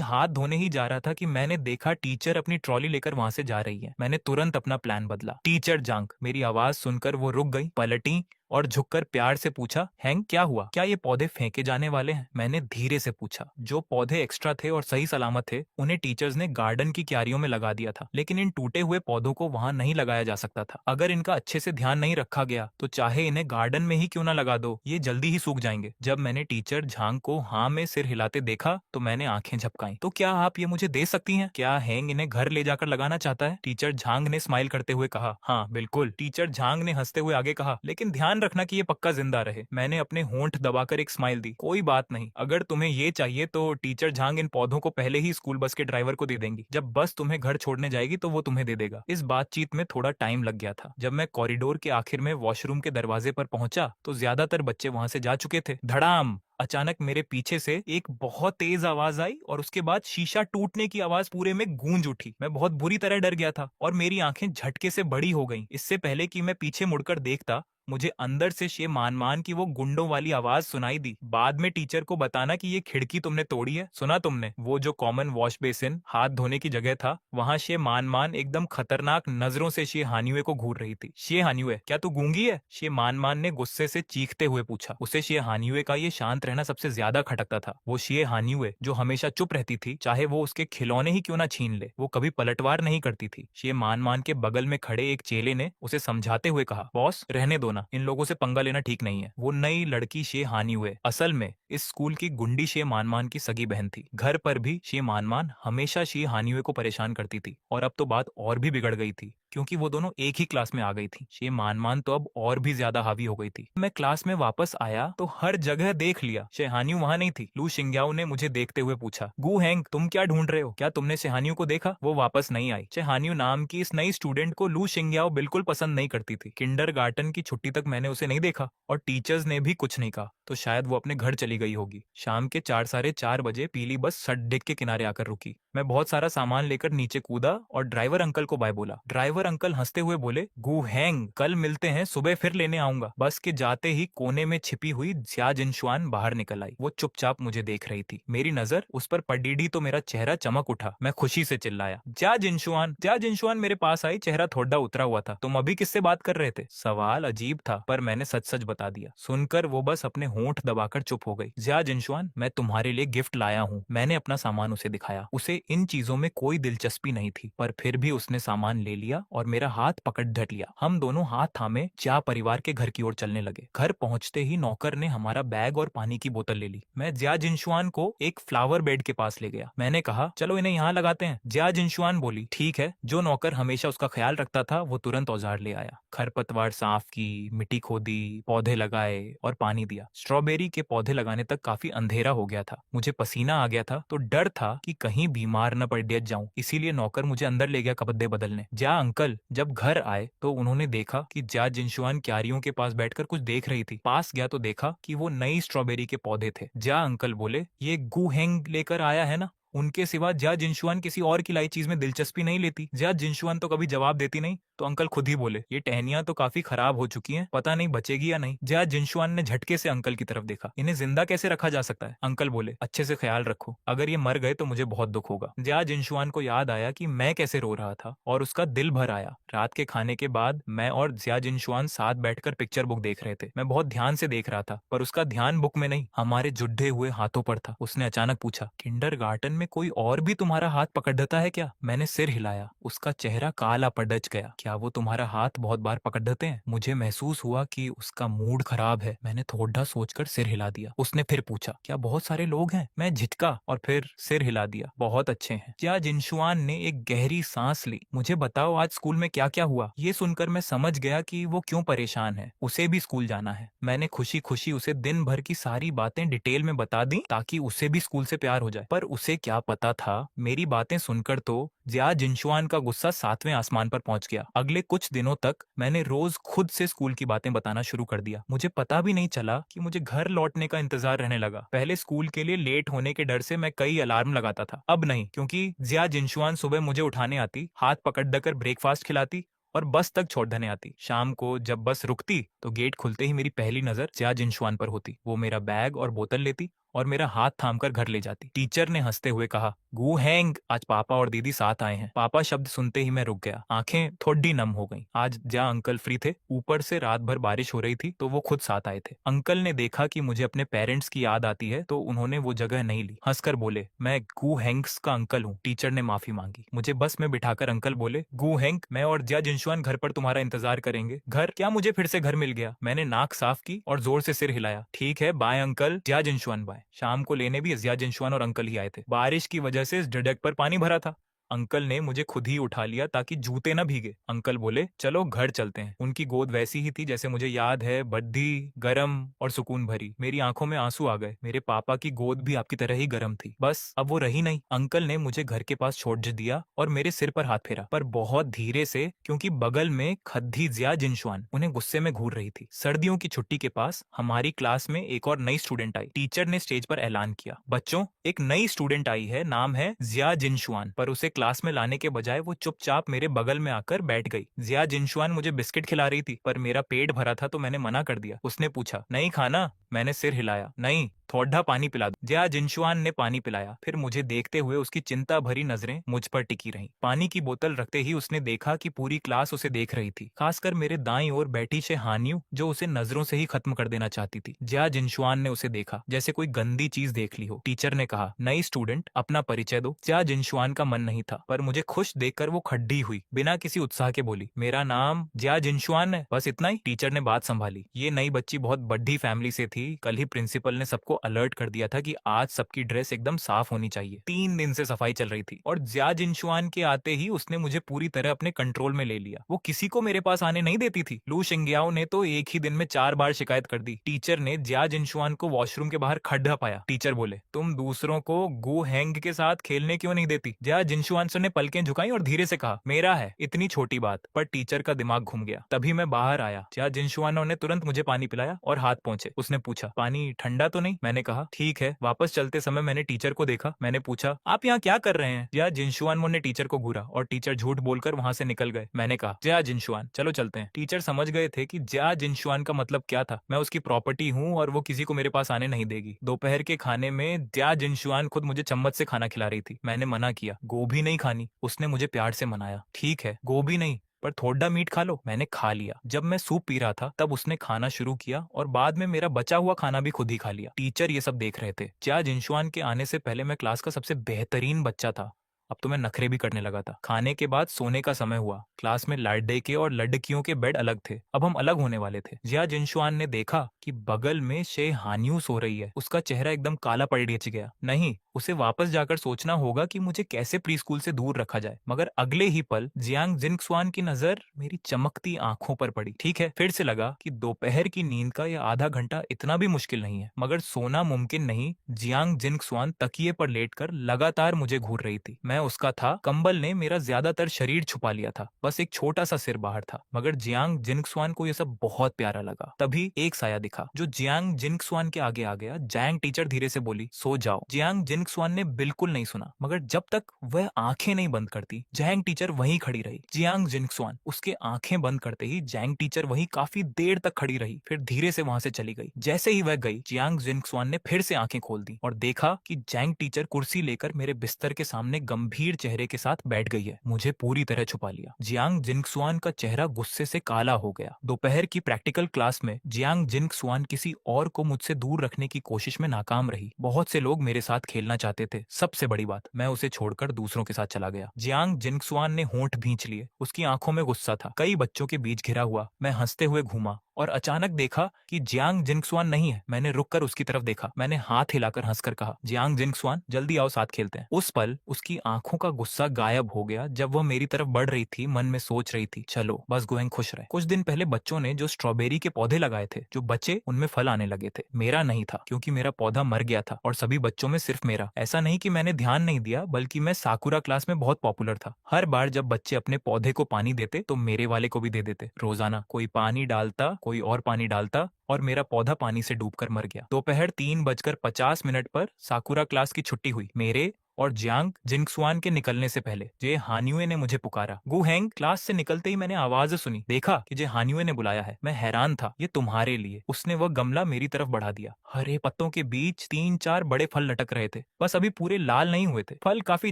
[SPEAKER 1] हाथ धोने ही जा रहा था कि मैंने देखा टीचर अपनी ट्रॉली लेकर वहां से जा रही है। मैंने तुरंत अपना प्लान बदला। टीचर जांग, मेरी आवाज सुनकर वो रुक गई, पलटी और झुककर प्यार से पूछा, हैंग क्या हुआ? क्या ये पौधे फेंके जाने वाले हैं? मैंने धीरे से पूछा। जो पौधे एक्स्ट्रा थे और सही सलामत थे उन्हें टीचर्स ने गार्डन की क्यारियों में लगा दिया था, लेकिन इन टूटे हुए पौधों को वहां नहीं लगाया जा सकता था। अगर इनका अच्छे से ध्यान नहीं रखा गया तो चाहे इन्हें गार्डन में ही क्यों ना लगा दो, ये जल्दी ही सूख जाएंगे। जब मैंने टीचर झांग को हाँ में सिर हिलाते देखा तो मैंने आंखें झपकाई। तो क्या आप ये मुझे दे सकती हैं? क्या हैंग इन्हें घर ले जाकर लगाना चाहता है? टीचर झांग ने स्माइल करते हुए कहा, हाँ बिल्कुल। टीचर झांग ने हंसते हुए आगे कहा, लेकिन ध्यान रखना कि ये पक्का जिंदा रहे। मैंने अपने होंठ दबाकर एक स्माइल दी। कोई बात नहीं, अगर तुम्हें ये चाहिए तो टीचर झांग इन पौधों को पहले ही स्कूल बस के ड्राइवर को दे देंगी। जब बस तुम्हें घर छोड़ने जाएगी तो वो तुम्हें दे देगा। इस बातचीत में थोड़ा टाइम लग गया था। जब मैं कॉरिडोर के आखिर में वॉशरूम के दरवाजे पर पहुंचा तो ज्यादातर बच्चे वहां से जा चुके थे। धड़ाम! अचानक मेरे पीछे से एक बहुत तेज आवाज आई और उसके बाद शीशा टूटने की आवाज पूरे में गूंज उठी। मैं बहुत बुरी तरह डर गया था और मेरी आंखें झटके से बड़ी हो गईं। इससे पहले कि मैं पीछे मुड़कर देखता, मुझे अंदर से शे मान की वो गुंडों वाली आवाज सुनाई दी, बाद में टीचर को बताना कि ये खिड़की तुमने तोड़ी है। सुना तुमने? वो जो कॉमन वॉश बेसिन हाथ धोने की जगह था, वहाँ शे मान एकदम खतरनाक नजरों से शे हानिवे को घूर रही थी। शे हानिवे, क्या तू गूंगी है? शे मान ने गुस्से से चीखते हुए पूछा। उसे शे हानिवे का ये शांत रहना सबसे ज्यादा खटकता था। वो शे हानिवे जो हमेशा चुप रहती थी, चाहे वो उसके खिलौने ही क्यों ना छीन ले, वो कभी पलटवार नहीं करती थी। शे मान के बगल में खड़े एक चेले ने उसे समझाते हुए कहा, बॉस रहने दो ना, इन लोगों से पंगा लेना ठीक नहीं है। वो नई लड़की शे हानिवे असल में इस स्कूल की गुंडी शे मान की सगी बहन थी। घर पर भी शे मान हमेशा शे हानिवे को परेशान करती थी और अब तो बात और भी बिगड़ गई थी क्योंकि वो दोनों एक ही क्लास में आ गई थी। शे मान तो अब और भी ज्यादा हावी हो गई थी। मैं क्लास में वापस आया तो हर जगह देख लिया, शेहानियू वहां नहीं थी। लू शिंग्याओ ने मुझे देखते हुए पूछा, गू हैंग तुम क्या ढूंढ रहे हो? क्या तुमने शेहानियू को देखा? वो वापस नहीं आई। शेहानियू नाम की इस नई स्टूडेंट को लू शिंग्याओ बिल्कुल पसंद नहीं करती थी। किंडरगार्टन की छुट्टी तक मैंने उसे नहीं देखा और टीचर्स ने भी कुछ नहीं कहा, तो शायद वो अपने घर चली गई होगी। शाम के 4 साढ़े 4 बजे पीली बस सड़क के किनारे आकर रुकी। मैं बहुत सारा सामान लेकर नीचे कूदा और ड्राइवर अंकल को बाय बोला। ड्राइवर अंकल हंसते हुए बोले, गू हैंग कल मिलते हैं, सुबह फिर लेने आऊंगा। बस के जाते ही कोने में छिपी हुई ज्या जिनशुआन बाहर निकल आई। वो चुपचाप मुझे देख रही थी। मेरी नजर उस पर पड़ी तो मेरा चेहरा चमक उठा। मैं खुशी से चिल्लाया, ज्या जिनशुआन मेरे पास आई। चेहरा थोड़ा उतरा हुआ था। तुम अभी किससे बात कर रहे थे? सवाल अजीब था पर मैंने सच सच बता दिया। सुनकर वो बस अपने होंठ दबाकर चुप हो गई। ज्या जिनशुआन, मैं तुम्हारे लिए गिफ्ट लाया हूँ। मैंने अपना सामान उसे दिखाया। उसे इन चीजों में कोई दिलचस्पी नहीं थी, पर फिर भी उसने सामान ले लिया और मेरा हाथ पकड़ ढट लिया। हम दोनों हाथ थामे ज्या परिवार के घर की ओर चलने लगे। घर पहुंचते ही नौकर ने हमारा बैग और पानी की बोतल ले ली। मैं ज्या जिनशुआन को एक फ्लावर बेड के पास ले गया। मैंने कहा, चलो इन्हें यहाँ लगाते हैं। ज्या जिनशुआन बोली, ठीक है। जो नौकर हमेशा उसका ख्याल रखता था वो तुरंत औजार ले आया। खरपतवार साफ की, मिट्टी खोदी, पौधे लगाए और पानी दिया। स्ट्रॉबेरी के पौधे लगाने तक काफी अंधेरा हो गया था। मुझे पसीना आ गया था तो डर था कि कहीं बीमार न पड़ जाऊं, इसीलिए नौकर मुझे अंदर ले गया कपड़े बदलने। ज्या अंकल जब घर आए तो उन्होंने देखा कि ज्या जिनशुआन क्यारियों के पास बैठकर कुछ देख रही थी। पास गया तो देखा कि वो नई स्ट्रॉबेरी के पौधे थे। ज्या अंकल बोले, ये गू हैंग लेकर आया है ना? उनके सिवा ज्या जिनशुआन किसी और की लाई चीज में दिलचस्पी नहीं लेती। ज्या जिनशुआन तो कभी जवाब देती नहीं, तो अंकल खुद ही बोले, ये टहनियां तो काफी खराब हो चुकी हैं, पता नहीं बचेगी या नहीं। ज्या जिनशुआन ने झटके से अंकल की तरफ देखा। इन्हें जिंदा कैसे रखा जा सकता है? अंकल बोले, अच्छे से ख्याल रखो, अगर ये मर गए तो मुझे बहुत दुख होगा। ज्या जिनशुआन को याद आया कि मैं कैसे रो रहा था और उसका दिल भर आया। रात के खाने के बाद मैं और ज्या जिनशुआन साथ बैठकर पिक्चर बुक देख रहे थे। मैं बहुत ध्यान से देख रहा था पर उसका ध्यान बुक में नहीं, हमारे जुड्ढे हुए हाथों पर था। उसने अचानक पूछा, किंडरगार्टन में कोई और भी तुम्हारा हाथ पकड़ देता है क्या? मैंने सिर हिलाया। उसका चेहरा काला पड़ गया। क्या वो तुम्हारा हाथ बहुत बार पकड़ देते हैं? मुझे महसूस हुआ कि उसका मूड खराब है। मैंने थोड़ा सोचकर सिर हिला दिया। उसने फिर पूछा, क्या बहुत सारे लोग हैं? मैं झिझका और फिर सिर हिला दिया। बहुत अच्छे हैं। क्या जिनशुआन ने एक गहरी सांस ली। मुझे बताओ आज स्कूल में क्या क्या हुआ? ये सुनकर मैं समझ गया कि वो क्यों परेशान है। उसे भी स्कूल जाना है। मैंने खुशी खुशी उसे दिन भर की सारी बातें डिटेल में बता दी ताकि उसे भी स्कूल से प्यार हो जाए। पर उसे क्या पता था, मेरी बातें सुनकर तो जिया जिनशुआन का गुस्सा 7वें आसमान पर पहुंच गया। अगले कुछ दिनों तक मैंने रोज खुद से स्कूल की बातें बताना शुरू कर दिया। मुझे पता भी नहीं चला कि मुझे घर लौटने का इंतजार रहने लगा। पहले स्कूल के लिए लेट होने के डर से मैं कई अलार्म लगाता था। अब नहीं, क्योंकि जिया जिनशुआन सुबह मुझे उठाने आती, हाथ पकड़ देकर ब्रेकफास्ट खिलाती और बस तक छोड़ देने आती। शाम को जब बस रुकती तो गेट खुलते ही मेरी पहली नजर जिया जिनशुआन पर होती। वो मेरा बैग और बोतल लेती और मेरा हाथ थामकर घर ले जाती। टीचर ने हंसते हुए कहा, गू हैंग, आज पापा और दीदी साथ आए हैं। पापा शब्द सुनते ही मैं रुक गया। आंखें थोड़ी नम हो गईं। आज जिया अंकल फ्री थे। ऊपर से रात भर बारिश हो रही थी तो वो खुद साथ आए थे। अंकल ने देखा कि मुझे अपने पेरेंट्स की याद आती है तो उन्होंने वो जगह नहीं ली। हंसकर बोले, मैं गू हैंग्स का अंकल हूँ। टीचर ने माफी मांगी। मुझे बस में बिठाकर अंकल बोले, गू हैंग, मैं और जिया जिनशुआन घर पर तुम्हारा इंतजार करेंगे। घर क्या? मुझे फिर से घर मिल गया। मैंने नाक साफ की और जोर से सिर हिलाया। ठीक है, बाय अंकल। जिया जिनशुआन बाय। शाम को लेने भी जिया जिनशुआन और अंकल ही आए थे। बारिश की वजह से इस डडक पर पानी भरा था। अंकल ने मुझे खुद ही उठा लिया ताकि जूते न भीगे। अंकल बोले, चलो घर चलते हैं। उनकी गोद वैसी ही थी जैसे मुझे याद है, बद्दी, गरम और सुकून भरी। मेरी आंखों में आंसू आ गए। मेरे पापा की गोद भी आपकी तरह ही गरम थी, बस अब वो रही नहीं। अंकल ने मुझे घर के पास छोड़ दिया और मेरे सिर पर हाथ फेरा, पर बहुत धीरे से, क्योंकि बगल में खद्दी जिया जिनशुआन उन्हें गुस्से में घूर रही थी। सर्दियों की छुट्टी के पास हमारी क्लास में एक और नई स्टूडेंट आई। टीचर ने स्टेज पर ऐलान किया, बच्चों, एक नई स्टूडेंट आई है, नाम है जिया जिनशुआन। पर उसे क्लास में लाने के बजाय वो चुपचाप मेरे बगल में आकर बैठ गई। जिया जिनशुआन मुझे बिस्किट खिला रही थी, पर मेरा पेट भरा था तो मैंने मना कर दिया। उसने पूछा, नहीं खाना? मैंने सिर हिलाया। नहीं, थोड़ा पानी पिला दो। जिया जिनशुआन ने पानी पिलाया। फिर मुझे देखते हुए उसकी चिंता भरी नजरें मुझ पर टिकी रहीं। पानी की बोतल रखते ही उसने देखा कि पूरी क्लास उसे देख रही थी, खासकर मेरे दाईं ओर बैठी शेहानियू, जो उसे नजरों से ही खत्म कर देना चाहती थी। जिया जिनशुआन ने उसे देखा जैसे कोई गंदी चीज देख ली हो। टीचर ने कहा, नई स्टूडेंट, अपना परिचय दो। जिया जिनशुआन का मन नहीं था, पर मुझे खुश देखकर वो खड्डी हुई। बिना किसी उत्साह के बोली, मेरा नाम जिया जिनशुआन है, बस इतना ही। टीचर ने बात संभाली, ये नई बच्ची बहुत बड़ी फैमिली से थी। कल ही प्रिंसिपल ने सबको अलर्ट कर दिया था कि आज सबकी ड्रेस एकदम साफ होनी चाहिए। 3 दिन से सफाई चल रही थी और जिया जिनशुआन के आते ही उसने मुझे पूरी तरह अपने कंट्रोल में ले लिया। वो किसी को मेरे पास आने नहीं देती थी। लू शिंग्याओ ने तो एक ही दिन में 4 बार शिकायत कर दी। टीचर ने जिया जिनशुआन को वॉशरूम के बाहर खड्डा पाया। टीचर बोले, तुम दूसरों को गो हैंग के साथ खेलने क्यों नहीं देती? जिया जिनशुआन ने पलकें झुकाई और धीरे से कहा, मेरा है, इतनी छोटी बात। पर टीचर का दिमाग घूम गया। तभी मैं बाहर आया। जिया जिनशुआन ने तुरंत मुझे पानी पिलाया और हाथ पहुंचे। उसने पूछा, पानी ठंडा तो नहीं? मैंने कहा, ठीक है। वापस चलते समय मैंने टीचर को देखा। मैंने पूछा, आप यहाँ क्या कर रहे हैं? जिया जिनशुआन ने टीचर को घूरा और टीचर झूठ बोलकर वहां से निकल गए। मैंने कहा, जिया जिनशुआन, चलो चलते हैं। टीचर समझ गए थे कि जिया जिनशुआन का मतलब क्या था। मैं उसकी प्रॉपर्टी हूँ और वो किसी को मेरे पास आने नहीं देगी। दोपहर के खाने में जिया जिनशुआन खुद मुझे चम्मच से खाना खिला रही थी। मैंने मना किया, गोभी नहीं खानी। उसने मुझे प्यार से मनाया, ठीक है, गोभी नहीं, पर थोड़ा मीट खा लो। मैंने खा लिया। जब मैं सूप पी रहा था तब उसने खाना शुरू किया और बाद में मेरा बचा हुआ खाना भी खुद ही खा लिया। टीचर ये सब देख रहे थे। जिया जिनशुआन के आने से पहले मैं क्लास का सबसे बेहतरीन बच्चा था। अब तो मैं नखरे भी करने लगा था। खाने के बाद सोने का समय हुआ। क्लास में लड़के और लड़कियों के बेड अलग थे। अब हम अलग होने वाले थे। जिया जिनशुआन ने देखा कि बगल में शे हानियू सो रही है। उसका चेहरा एकदम काला पड़ गया। नहीं, उसे वापस जाकर सोचना होगा कि मुझे कैसे प्री स्कूल से दूर रखा जाए। मगर अगले ही पल जियांग जिनक्सुआन की नजर मेरी चमकती आंखों पर पड़ी। ठीक है, फिर से लगा कि दोपहर की नींद का यह आधा घंटा इतना भी मुश्किल नहीं है, मगर सोना मुमकिन नहीं। जियांग जिनक्सुआन तकिए पर लेटकर लगातार मुझे घूर रही थी। मैं उसका था। कंबल ने मेरा ज्यादातर शरीर छुपा लिया था, बस एक छोटा सा सिर बाहर था। मगर जियांग जिनक्सुआन को यह सब बहुत प्यारा लगा। तभी एक साया दिखा जो जियांग जिनक्सुआन के आगे आ गया। जैंग टीचर धीरे से बोली, सो जाओ। जियांग जिनक्सुआन ने बिल्कुल नहीं सुना, मगर जब तक वह आंखें नहीं बंद करती, जैंग टीचर वहीं खड़ी रही। जियांग जिनक्सुआन उसके आंखें बंद करते ही जैंग टीचर वहीं काफी देर तक खड़ी रही, फिर धीरे से वहां से चली गई। जैसे ही वह गई, जियांग जिनक्सुआन ने फिर से आंखें खोल दी और देखा कि जैंग टीचर कुर्सी लेकर मेरे बिस्तर के सामने गंभीर गंभीर चेहरे के साथ बैठ गई है, मुझे पूरी तरह छुपा लिया। जियांग जिंगसुआन का चेहरा गुस्से से काला हो गया। दोपहर की प्रैक्टिकल क्लास में जियांग जिंगसुआन किसी और को मुझसे दूर रखने की कोशिश में नाकाम रही। बहुत से लोग मेरे साथ खेलना चाहते थे। सबसे बड़ी बात, मैं उसे छोड़कर दूसरों के साथ चला गया। जियांग जिंगसुआन ने होंठ भींच लिए। उसकी आंखों में गुस्सा था। कई बच्चों के बीच घिरा हुआ मैं हंसते हुए घूमा और अचानक देखा कि जियांग जिंगसुआन नहीं है। मैंने रुककर उसकी तरफ देखा। मैंने हाथ हिलाकर हंसकर कहा, जियांग जिंगसुआन, जल्दी आओ, साथ खेलते हैं। उस पल उसकी आंखों का गुस्सा गायब हो गया। जब वह मेरी तरफ बढ़ रही थी, मन में सोच रही थी, चलो बस गुहेंग खुश रहे। कुछ दिन पहले बच्चों ने जो स्ट्रॉबेरी के पौधे लगाए थे, जो बचे उनमें फल आने लगे थे। मेरा नहीं था, क्योंकि मेरा पौधा मर गया था और सभी बच्चों में सिर्फ मेरा। ऐसा नहीं कि मैंने ध्यान नहीं दिया, बल्कि मैं साकुरा क्लास में बहुत पॉपुलर था। हर बार जब बच्चे अपने पौधे को पानी देते तो मेरे वाले को भी दे देते। रोजाना कोई पानी डालता, कोई और पानी डालता और मेरा पौधा पानी से डूबकर मर गया। दोपहर 3:50 पर साकुरा क्लास की छुट्टी हुई। मेरे और जियांग जिंगसुआन के निकलने से पहले जे हान्युए ने मुझे पुकारा। गुहेंग। क्लास से निकलते ही मैंने आवाज सुनी, देखा कि जे हान्युए ने बुलाया है। मैं हैरान था। ये तुम्हारे लिए। उसने वह गमला मेरी तरफ बढ़ा दिया। हरे पत्तों के बीच 3-4 बड़े फल लटक रहे थे, बस अभी पूरे लाल नहीं हुए थे। फल काफी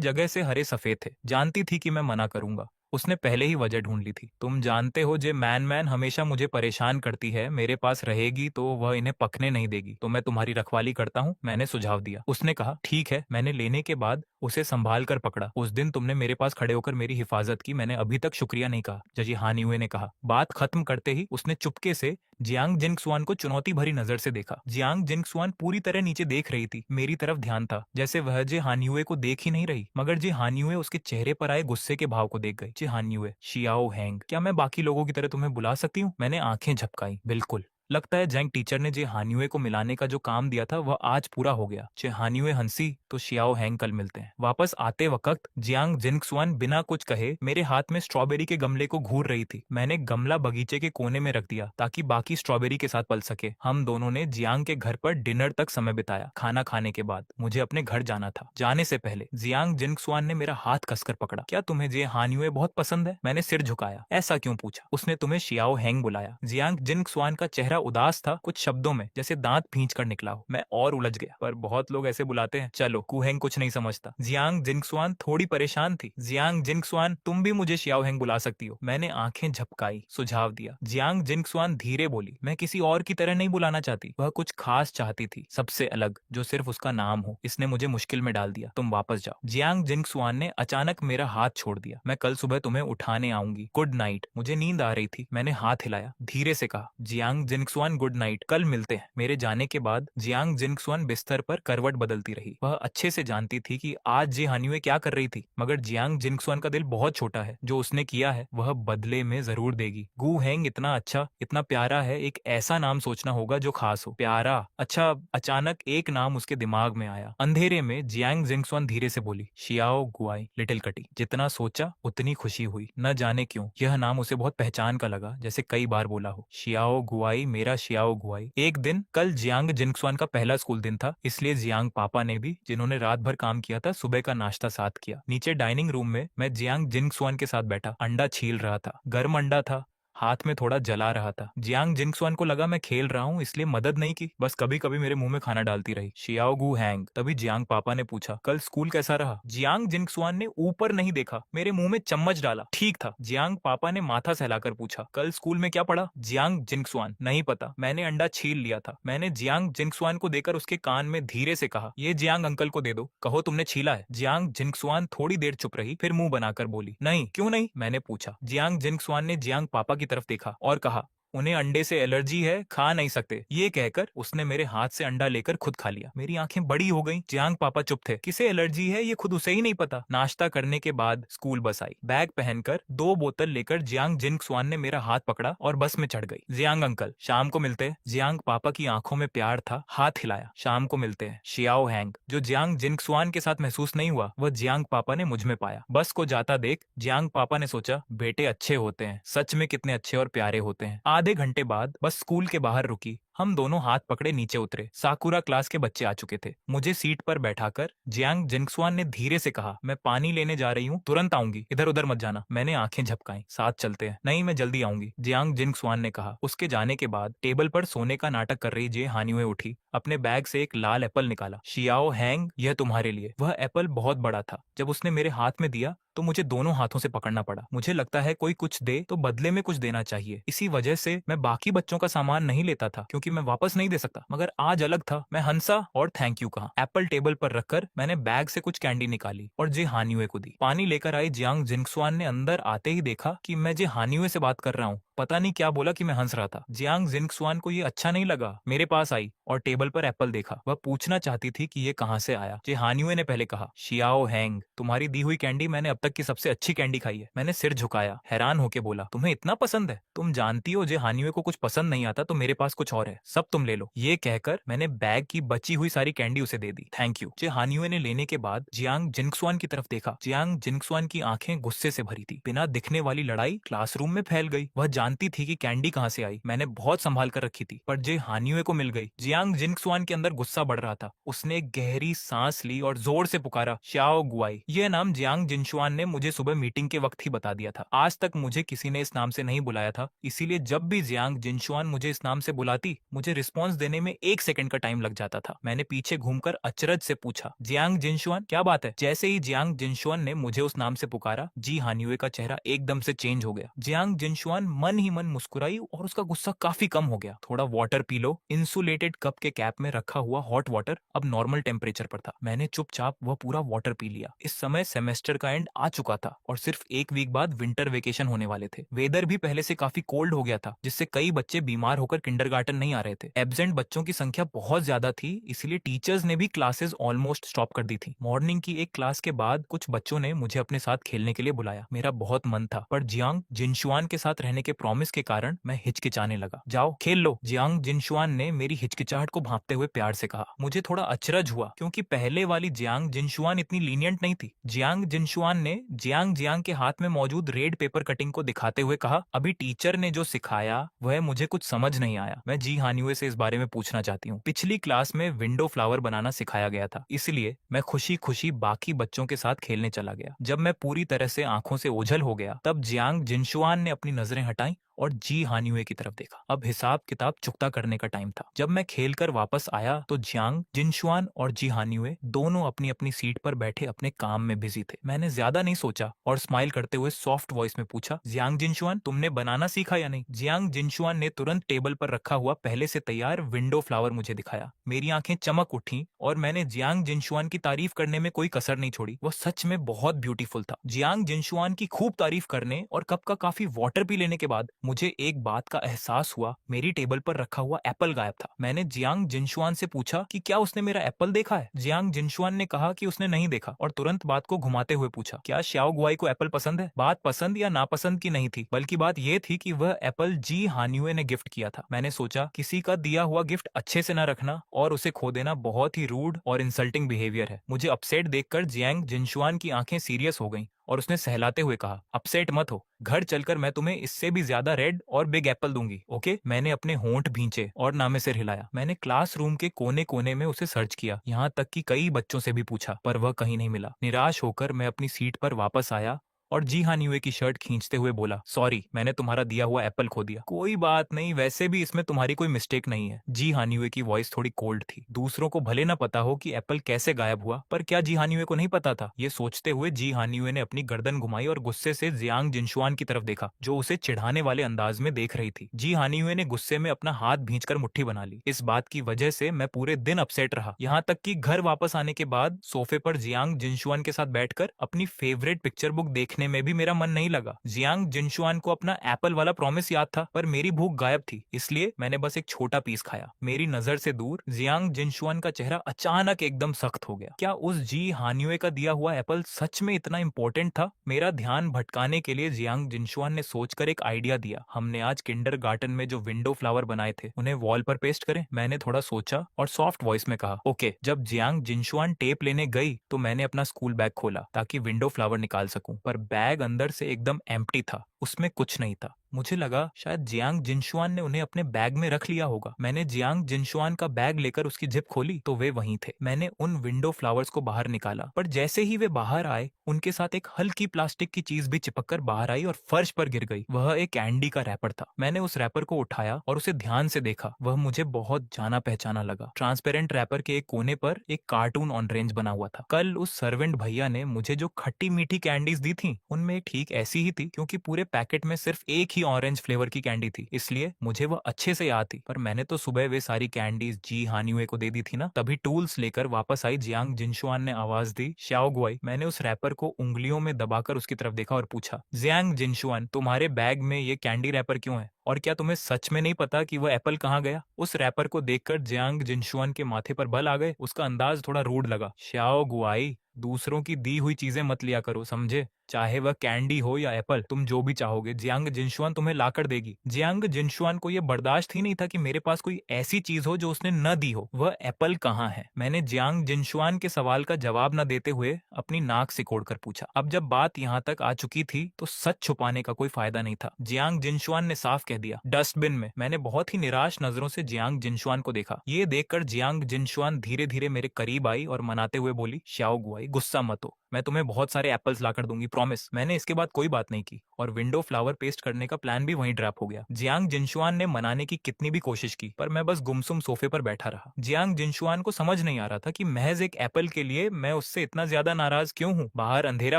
[SPEAKER 1] जगह से हरे सफेद थे। जानती थी कि मैं मना करूंगा। उसने पहले ही वजह ढूंढ ली थी। तुम जानते हो जे मैन हमेशा मुझे परेशान करती है। मेरे पास रहेगी तो वह इन्हें पकने नहीं देगी, तो मैं तुम्हारी रखवाली करता हूँ, मैंने सुझाव दिया। उसने कहा, ठीक है। मैंने लेने के बाद उसे संभाल कर पकड़ा। उस दिन तुमने मेरे पास खड़े होकर मेरी हिफाजत की, मैंने अभी तक शुक्रिया नहीं कहा, जजी हानियुए ने कहा। बात खत्म करते ही उसने चुपके से जियांग जिंगसुआन को चुनौती भरी नजर से देखा। जियांग जिंगसुआन पूरी तरह नीचे देख रही थी। मेरी तरफ ध्यान था, जैसे वह जे हानियुए को देख ही नहीं रही, मगर जे हानियुए उसके चेहरे पर आए गुस्से के भाव को देख गई। जे हानियुए, शियाओ हैंग, क्या मैं बाकी लोगों की तरह तुम्हें बुला सकती हूँ? मैंने आंखें झपकाई। बिल्कुल। लगता है जैंग टीचर ने जे हानियुए को मिलाने का जो काम दिया था वह आज पूरा हो गया। जे हानियुए हंसी तो शियाओ हैंग कल मिलते हैं। वापस आते वक्त जियांग जिंगसुआन बिना कुछ कहे मेरे हाथ में स्ट्रॉबेरी के गमले को घूर रही थी। मैंने गमला बगीचे के कोने में रख दिया ताकि बाकी स्ट्रॉबेरी के साथ पल सके। हम दोनों ने जियांग के घर पर डिनर तक समय बिताया। खाना खाने के बाद मुझे अपने घर जाना था। जाने से पहले जियांग जिंगसुआन ने मेरा हाथ कसकर पकड़ा। क्या तुम्हें जे हानियुए बहुत पसंद है? मैंने सिर झुकाया। ऐसा क्यों पूछा? उसने तुम्हें शियाओ हैंग बुलाया। जियांग जिंगसुआन का चेहरा उदास था, कुछ शब्दों में जैसे दांत भींच कर निकला हो। मैं और उलझ गया, पर बहुत लोग ऐसे बुलाते हैं। चलो, कुहेंग कुछ नहीं समझता। जियांग जिंगसुआन थोड़ी परेशान थी। जियांग जिंगसुआन, तुम भी मुझे शियाओ हैंग बुला सकती हो। मैंने आंखें झपकाई, सुझाव दिया। जियांग जिंगसुआन धीरे बोली, मैं किसी और की तरह नहीं बुलाना चाहती। वह कुछ खास चाहती थी, सबसे अलग, जो सिर्फ उसका नाम हो। इसने मुझे मुश्किल में डाल दिया। तुम वापस जाओ। जियांग जिंगसुआन ने अचानक मेरा हाथ छोड़ दिया। मैं कल सुबह तुम्हें उठाने आऊंगी। Good night. मुझे नींद आ रही थी। मैंने हाथ हिलाया, धीरे से कहा, जियांग जिंगसुआन, गुड नाइट, कल मिलते हैं। मेरे जाने के बाद जियांग जिंगसुआन बिस्तर पर करवट बदलती रही। वह अच्छे से जानती थी कि आज जे हानियुए क्या कर रही थी, मगर जियांग जिंगसुआन का दिल बहुत छोटा है। जो उसने किया है वह बदले में जरूर देगी। गु हैंग इतना अच्छा, इतना प्यारा है। एक ऐसा नाम सोचना होगा जो खास हो। प्यारा, अच्छा। अचानक एक नाम उसके दिमाग में आया। अंधेरे में जियांग जिंगसुआन धीरे से बोली, शियाओ गुआई, लिटिल कटी। जितना सोचा उतनी खुशी हुई। न जाने क्यों यह नाम उसे बहुत पहचान का लगा, जैसे कई बार बोला हो। शियाओ गुआई, मेरा शियाओ गुआई। एक दिन, कल जियांग जिंगसुआन का पहला स्कूल दिन था, इसलिए जियांग पापा ने भी, जिन्होंने रात भर काम किया था, सुबह का नाश्ता साथ किया। नीचे डाइनिंग रूम में मैं जियांग जिंगसुआन के साथ बैठा, अंडा छील रहा था। गर्म अंडा था, हाथ में थोड़ा जला रहा था। जियांग जिंगसुआन को लगा मैं खेल रहा हूँ, इसलिए मदद नहीं की, बस कभी कभी मेरे मुंह में खाना डालती रही। शियाओ गु हैंग। तभी जियांग पापा ने पूछा, कल स्कूल कैसा रहा? जियांग जिंगसुआन ने ऊपर नहीं देखा, मेरे मुंह में चम्मच डाला। ठीक था। जियांग पापा ने माथा सहलाकर पूछा, कल स्कूल में क्या पढ़ा? जियांग जिंगसुआन, नहीं पता, मैंने अंडा छील लिया था। मैंने जियांग जिंगसुआन को देकर उसके कान में धीरे से कहा, ये जियांग अंकल को दे दो, कहो तुमने छीला है। जियांग जिंगसुआन थोड़ी देर चुप रही, फिर मुंह बनाकर बोली, नहीं। क्यों नहीं? मैंने पूछा। जियांग जिंगसुआन ने जियांग पापा की तरफ देखा और कहा, उन्हें अंडे से एलर्जी है, खा नहीं सकते। ये कहकर उसने मेरे हाथ से अंडा लेकर खुद खा लिया। मेरी आंखें बड़ी हो गईं। जियांग पापा चुप थे। किसे एलर्जी है ये खुद उसे ही नहीं पता। नाश्ता करने के बाद स्कूल बस आई। बैग पहनकर 2 बोतल लेकर जियांग जिंगसुआन ने मेरा हाथ पकड़ा और बस में चढ़ गई। जियांग अंकल, शाम को मिलते हैं। जियांग पापा की आंखों में प्यार था, हाथ हिलाया। शाम को मिलते हैं। Xiao hang. जो जियांग जिंगसुआन के साथ महसूस नहीं हुआ, वह जियांग पापा ने मुझ में पाया। बस को जाता देख जियांग पापा ने सोचा, बेटे अच्छे होते हैं, सच में कितने अच्छे और प्यारे होते हैं। आधे घंटे बाद बस स्कूल के बाहर रुकी। हम दोनों हाथ पकड़े नीचे उतरे। साकुरा क्लास के बच्चे आ चुके थे। मुझे सीट पर बैठाकर जियांग जिंगसुआन ने धीरे से कहा, मैं पानी लेने जा रही हूँ, तुरंत आऊंगी, इधर उधर मत जाना। मैंने आंखें झपकाई। साथ चलते हैं। नहीं, मैं जल्दी आऊंगी, जियांग जिंगसुआन ने कहा। उसके जाने के बाद टेबल पर सोने का नाटक कर रही जे हानियुए उठी, अपने बैग से एक लाल एप्पल निकाला। शियाओ हैंग, यह तुम्हारे लिए। वह एप्पल बहुत बड़ा था। जब उसने मेरे हाथ में दिया तो मुझे दोनों हाथों से पकड़ना पड़ा। मुझे लगता है कोई कुछ दे तो बदले में कुछ देना चाहिए। इसी वजह से मैं बाकी बच्चों का सामान नहीं लेता था, क्योंकि मैं वापस नहीं दे सकता। मगर आज अलग था। मैं हंसा और थैंक यू कहा। एप्पल टेबल पर रखकर मैंने बैग से कुछ कैंडी निकाली और जे हानियुए को दी। पानी लेकर आई जियांग जिंगसुआन ने अंदर आते ही देखा कि मैं जे हानियुए से बात कर रहा हूँ। पता नहीं क्या बोला कि मैं हंस रहा था। जियांग जिंगसुआन को ये अच्छा नहीं लगा। मेरे पास आई और टेबल पर एप्पल देखा। वह पूछना चाहती थी कि ये कहाँ से आया। जे हानियुए ने पहले कहा, शियाओ हैंग, तुम्हारी दी हुई कैंडी मैंने अब तक की सबसे अच्छी कैंडी खाई है। मैंने सिर झुकाया, हैरान होके बोला, तुम्हें इतना पसंद है? तुम जानती हो जे हानियुए को कुछ पसंद नहीं आता तो मेरे पास कुछ और है, सब तुम ले लो। ये कहकर मैंने बैग की बची हुई सारी कैंडी उसे दे दी। Thank you. जे हानियुए ने लेने के बाद जियांग जिंगसुआन की तरफ देखा। जियांग जिंगसुआन की आंखें गुस्से से भरी थी। बिना दिखने वाली लड़ाई क्लासरूम में फैल गई। वह जानती थी कि कैंडी कहाँ से आई। मैंने बहुत संभाल कर रखी थी, पर जे हानियुए को मिल गई। जियांग जिंगसुआन के अंदर गुस्सा बढ़ रहा था। उसने एक गहरी सांस ली और जोर से पुकारा, श्याओ गुआई। यह नाम जियांग जिनशुआन ने मुझे सुबह मीटिंग के वक्त ही बता दिया था। आज तक मुझे किसी ने इस नाम से नहीं बुलाया था, इसीलिए जब भी जियांग जिनशुआन मुझे इस नाम से बुलाती, मुझे रिस्पॉन्स देने में 1 सेकंड का टाइम लग जाता था। मैंने पीछे घूमकर अचरज से पूछा, जियांग जिनशुआन, क्या बात है? जैसे ही जियांग जिनशुआन ने मुझे उस नाम से पुकारा, जी हानियुए का चेहरा एकदम से चेंज हो गया। जियांग जिनशुआन मन ही मन मुस्कुराई और उसका गुस्सा काफी कम हो गया। थोड़ा water P low. Insulated cup के कैप में रखा हुआ हॉट वाटर अब नॉर्मल टेम्परेचर पर था। मैंने चुपचाप वह पूरा वाटर पी लिया। इस समय सेमेस्टर का एंड आ चुका था और सिर्फ 1 वीक बाद विंटर वेकेशन होने वाले थे। वेदर भी पहले से काफी कोल्ड हो गया था, जिससे कई बच्चे बीमार होकर किंडरगार्टन नहीं आ रहे थे। एब्सेंट बच्चों की संख्या बहुत ज्यादा थी, इसलिए टीचर्स ने भी क्लासेस ऑलमोस्ट स्टॉप कर दी थी। मॉर्निंग की एक क्लास के बाद कुछ बच्चों ने मुझे अपने साथ खेलने के लिए बुलाया। मेरा बहुत मन था, पर जियांग जिनशुआन के साथ रहने के प्रॉमिस के कारण मैं हिचकिचाने लगा। जाओ खेल लो, जियांग जिनशुआन ने मेरी हिचकिचाहट को भांपते हुए प्यार से कहा। मुझे थोड़ा अचरज हुआ, क्योंकि पहले वाली जियांग जिनशुआन इतनी लीनियंट नहीं थी। जियांग जिनशुआन ने जियांग जियांग के हाथ में मौजूद रेड पेपर कटिंग को दिखाते हुए कहा, अभी टीचर ने जो सिखाया वह मुझे कुछ समझ नहीं आया। मैं जी हानियुए से इस बारे में पूछना चाहती हूँ। पिछली क्लास में विंडो फ्लावर बनाना सिखाया गया था, इसलिए मैं खुशी खुशी बाकी बच्चों के साथ खेलने चला गया। जब मैं पूरी तरह से आंखों से ओझल हो गया, तब जियांग जिनशुआन ने अपनी नजरें हटाई और जी हानियुए की तरफ देखा। अब हिसाब किताब चुकता करने का टाइम था। जब मैं खेलकर वापस आया तो जियांग जिनशुआन और जी हानियुए दोनों अपनी अपनी सीट पर बैठे अपने काम में बिजी थे। मैंने ज्यादा नहीं सोचा और स्माइल करते हुए सॉफ्ट वॉइस में पूछा, जियांग जिनशुआन, तुमने बनाना सीखा या नहीं? जियांग जिनशुआन ने तुरंत टेबल पर रखा हुआ पहले से तैयार विंडो फ्लावर मुझे दिखाया। मेरी आंखें चमक उठी और मैंने जियांग जिनशुआन की तारीफ करने में कोई कसर नहीं छोड़ी। वह सच में बहुत ब्यूटीफुल था। जियांग जिनशुआन की खूब तारीफ करने और कप का काफी वाटर पी लेने के बाद मुझे एक बात का एहसास हुआ, मेरी टेबल पर रखा हुआ एप्पल गायब था। मैंने जियांग जिनशुआन से पूछा कि क्या उसने मेरा एप्पल देखा है? जियांग जिनशुआन ने कहा कि उसने नहीं देखा और तुरंत बात को घुमाते हुए पूछा, क्या श्याओ गुआई को एप्पल पसंद है? बात पसंद या नापसंद की नहीं थी, बल्कि बात यह थी कि वह एप्पल जी हानियुए ने गिफ्ट किया था। मैंने सोचा, किसी का दिया हुआ गिफ्ट अच्छे से न रखना और उसे खो देना बहुत ही रूड और इंसल्टिंग बिहेवियर है। मुझे अपसेट देखकर जियांग जिनशुआन की आंखें सीरियस हो गईं और उसने सहलाते हुए कहा, अपसेट मत हो, घर चलकर मैं तुम्हें इससे भी ज्यादा रेड और बिग एप्पल दूंगी, ओके? मैंने अपने होंठ भींचे और ना में सिर हिलाया। मैंने क्लासरूम के कोने कोने में उसे सर्च किया, यहाँ तक कि कई बच्चों से भी पूछा, पर वह कहीं नहीं मिला। निराश होकर मैं अपनी सीट पर वापस आया और जी हानियुए की शर्ट खींचते हुए बोला, सॉरी, मैंने तुम्हारा दिया हुआ एप्पल खो दिया। कोई बात नहीं, वैसे भी इसमें तुम्हारी कोई मिस्टेक नहीं है। जी हानियुए की वॉइस थोड़ी कोल्ड थी। दूसरों को भले न पता हो कि एप्पल कैसे गायब हुआ, पर क्या जी हानियुए को नहीं पता था? ये सोचते हुए जी हानियुए ने अपनी गर्दन घुमाई और गुस्से से जियांग जिनशुआन की तरफ देखा, जो उसे चिढ़ाने वाले अंदाज में देख रही थी। जी हानियुए ने गुस्से में अपना हाथ भींचकर मुट्ठी बना ली। इस बात की वजह से मैं पूरे दिन अपसेट रहा, यहाँ तक कि घर वापस आने के बाद सोफे पर जियांग जिनशुआन के साथ बैठकर अपनी फेवरेट पिक्चर बुक देखने में भी मेरा मन नहीं लगा। जियांग जिनशुआन को अपना एप्पल वाला प्रॉमिस याद था, पर मेरी भूख गायब थी, इसलिए मैंने बस एक छोटा पीस खाया। मेरी नजर से दूर जियांग जिनशुआन का चेहरा अचानक एकदम सख्त हो गया। क्या उस जी हानियुए का दिया हुआ एप्पल सच में इतना इंपॉर्टेंट था? मेरा ध्यान भटकाने के लिए जियांग जिनशुआन ने सोचकर एक आइडिया दिया, हमने आज किंडरगार्टन में जो विंडो फ्लावर बनाए थे उन्हें वॉल पर पेस्ट करें। मैंने थोड़ा सोचा और सॉफ्ट वॉइस में कहा, ओके। जब जियांग जिनशुआन टेप लेने गई तो मैंने अपना स्कूल बैग खोला ताकि विंडो फ्लावर निकाल सकूं, पर बैग अंदर से एकदम एम्प्टी था, उसमें कुछ नहीं था। मुझे लगा शायद जियांग जिनशुआन ने उन्हें अपने बैग में रख लिया होगा। मैंने जियांग जिनशुआन का बैग लेकर उसकी जिप खोली तो वे वहीं थे। मैंने उन विंडो फ्लावर्स को बाहर निकाला, पर जैसे ही वे बाहर आए उनके साथ एक हल्की प्लास्टिक की चीज भी चिपक कर बाहर आई और फर्श पर गिर गई। वह एक कैंडी का रैपर था। मैंने उस रैपर को उठाया और उसे ध्यान से देखा। वह मुझे बहुत जाना पहचाना लगा। ट्रांसपेरेंट रैपर के एक कोने पर एक कार्टून ऑरेंज बना हुआ था। कल उस सर्वेंट भैया ने मुझे जो खट्टी मीठी कैंडीज दी थी उनमें ठीक ऐसी ही थी, क्योंकि पूरे पैकेट में सिर्फ एक ही ऑरेंज फ्लेवर की कैंडी थी, इसलिए मुझे वह अच्छे से याद थी। पर मैंने तो सुबह वे सारी कैंडीज जी हानियुए को दे दी थी ना। तभी टूल्स लेकर वापस आई जियांग जिनशुआन ने आवाज दी, शाओ गुआई। मैंने उस रैपर को उंगलियों में दबाकर उसकी तरफ देखा और पूछा, जियांग जिनशुआन, तुम्हारे बैग में ये कैंडी रैपर क्यों है? और क्या तुम्हें सच में नहीं पता कि वह एप्पल कहाँ गया? उस रैपर को देखकर जियांग जिनशुआन के माथे पर बल आ गए। उसका अंदाज थोड़ा रूड लगा। शाओ गुआई, दूसरों की दी हुई चीजें मत लिया करो, समझे? चाहे वह कैंडी हो या एप्पल, तुम जो भी चाहोगे जियांग जिनशुआन तुम्हें लाकर देगी। जियांग जिनशुआन को यह बर्दाश्त ही नहीं था कि मेरे पास कोई ऐसी चीज हो जो उसने न दी हो। वह एप्पल कहाँ है? मैंने जियांग जिनशुआन के सवाल का जवाब न देते हुए अपनी नाक सिकोड़कर पूछा। अब जब बात यहाँ तक आ चुकी थी तो सच छुपाने का कोई फायदा नहीं था। जियांग जिनशुआन ने साफ कह दिया, डस्टबिन में। मैंने बहुत ही निराश नजरों से जियांग जिनशुआन को देखा। ये देखकर जियांग जिनशुआन धीरे धीरे मेरे करीब आई और मनाते हुए बोली, शाओ गुआई, गुस्सा मत हो, मैं तुम्हें बहुत सारे एप्पल्स लाकर दूंगी, प्रॉमिस। मैंने इसके बाद कोई बात नहीं की और विंडो फ्लावर पेस्ट करने का प्लान भी वहीं ड्रॉप हो गया। जियांग जिनशुआन ने मनाने की कितनी भी कोशिश की, पर मैं बस गुमसुम सोफे पर बैठा रहा। जियांग जिनशुआन को समझ नहीं आ रहा था कि महज एक एप्पल के लिए मैं उससे इतना ज्यादा नाराज क्यों हूँ। बाहर अंधेरा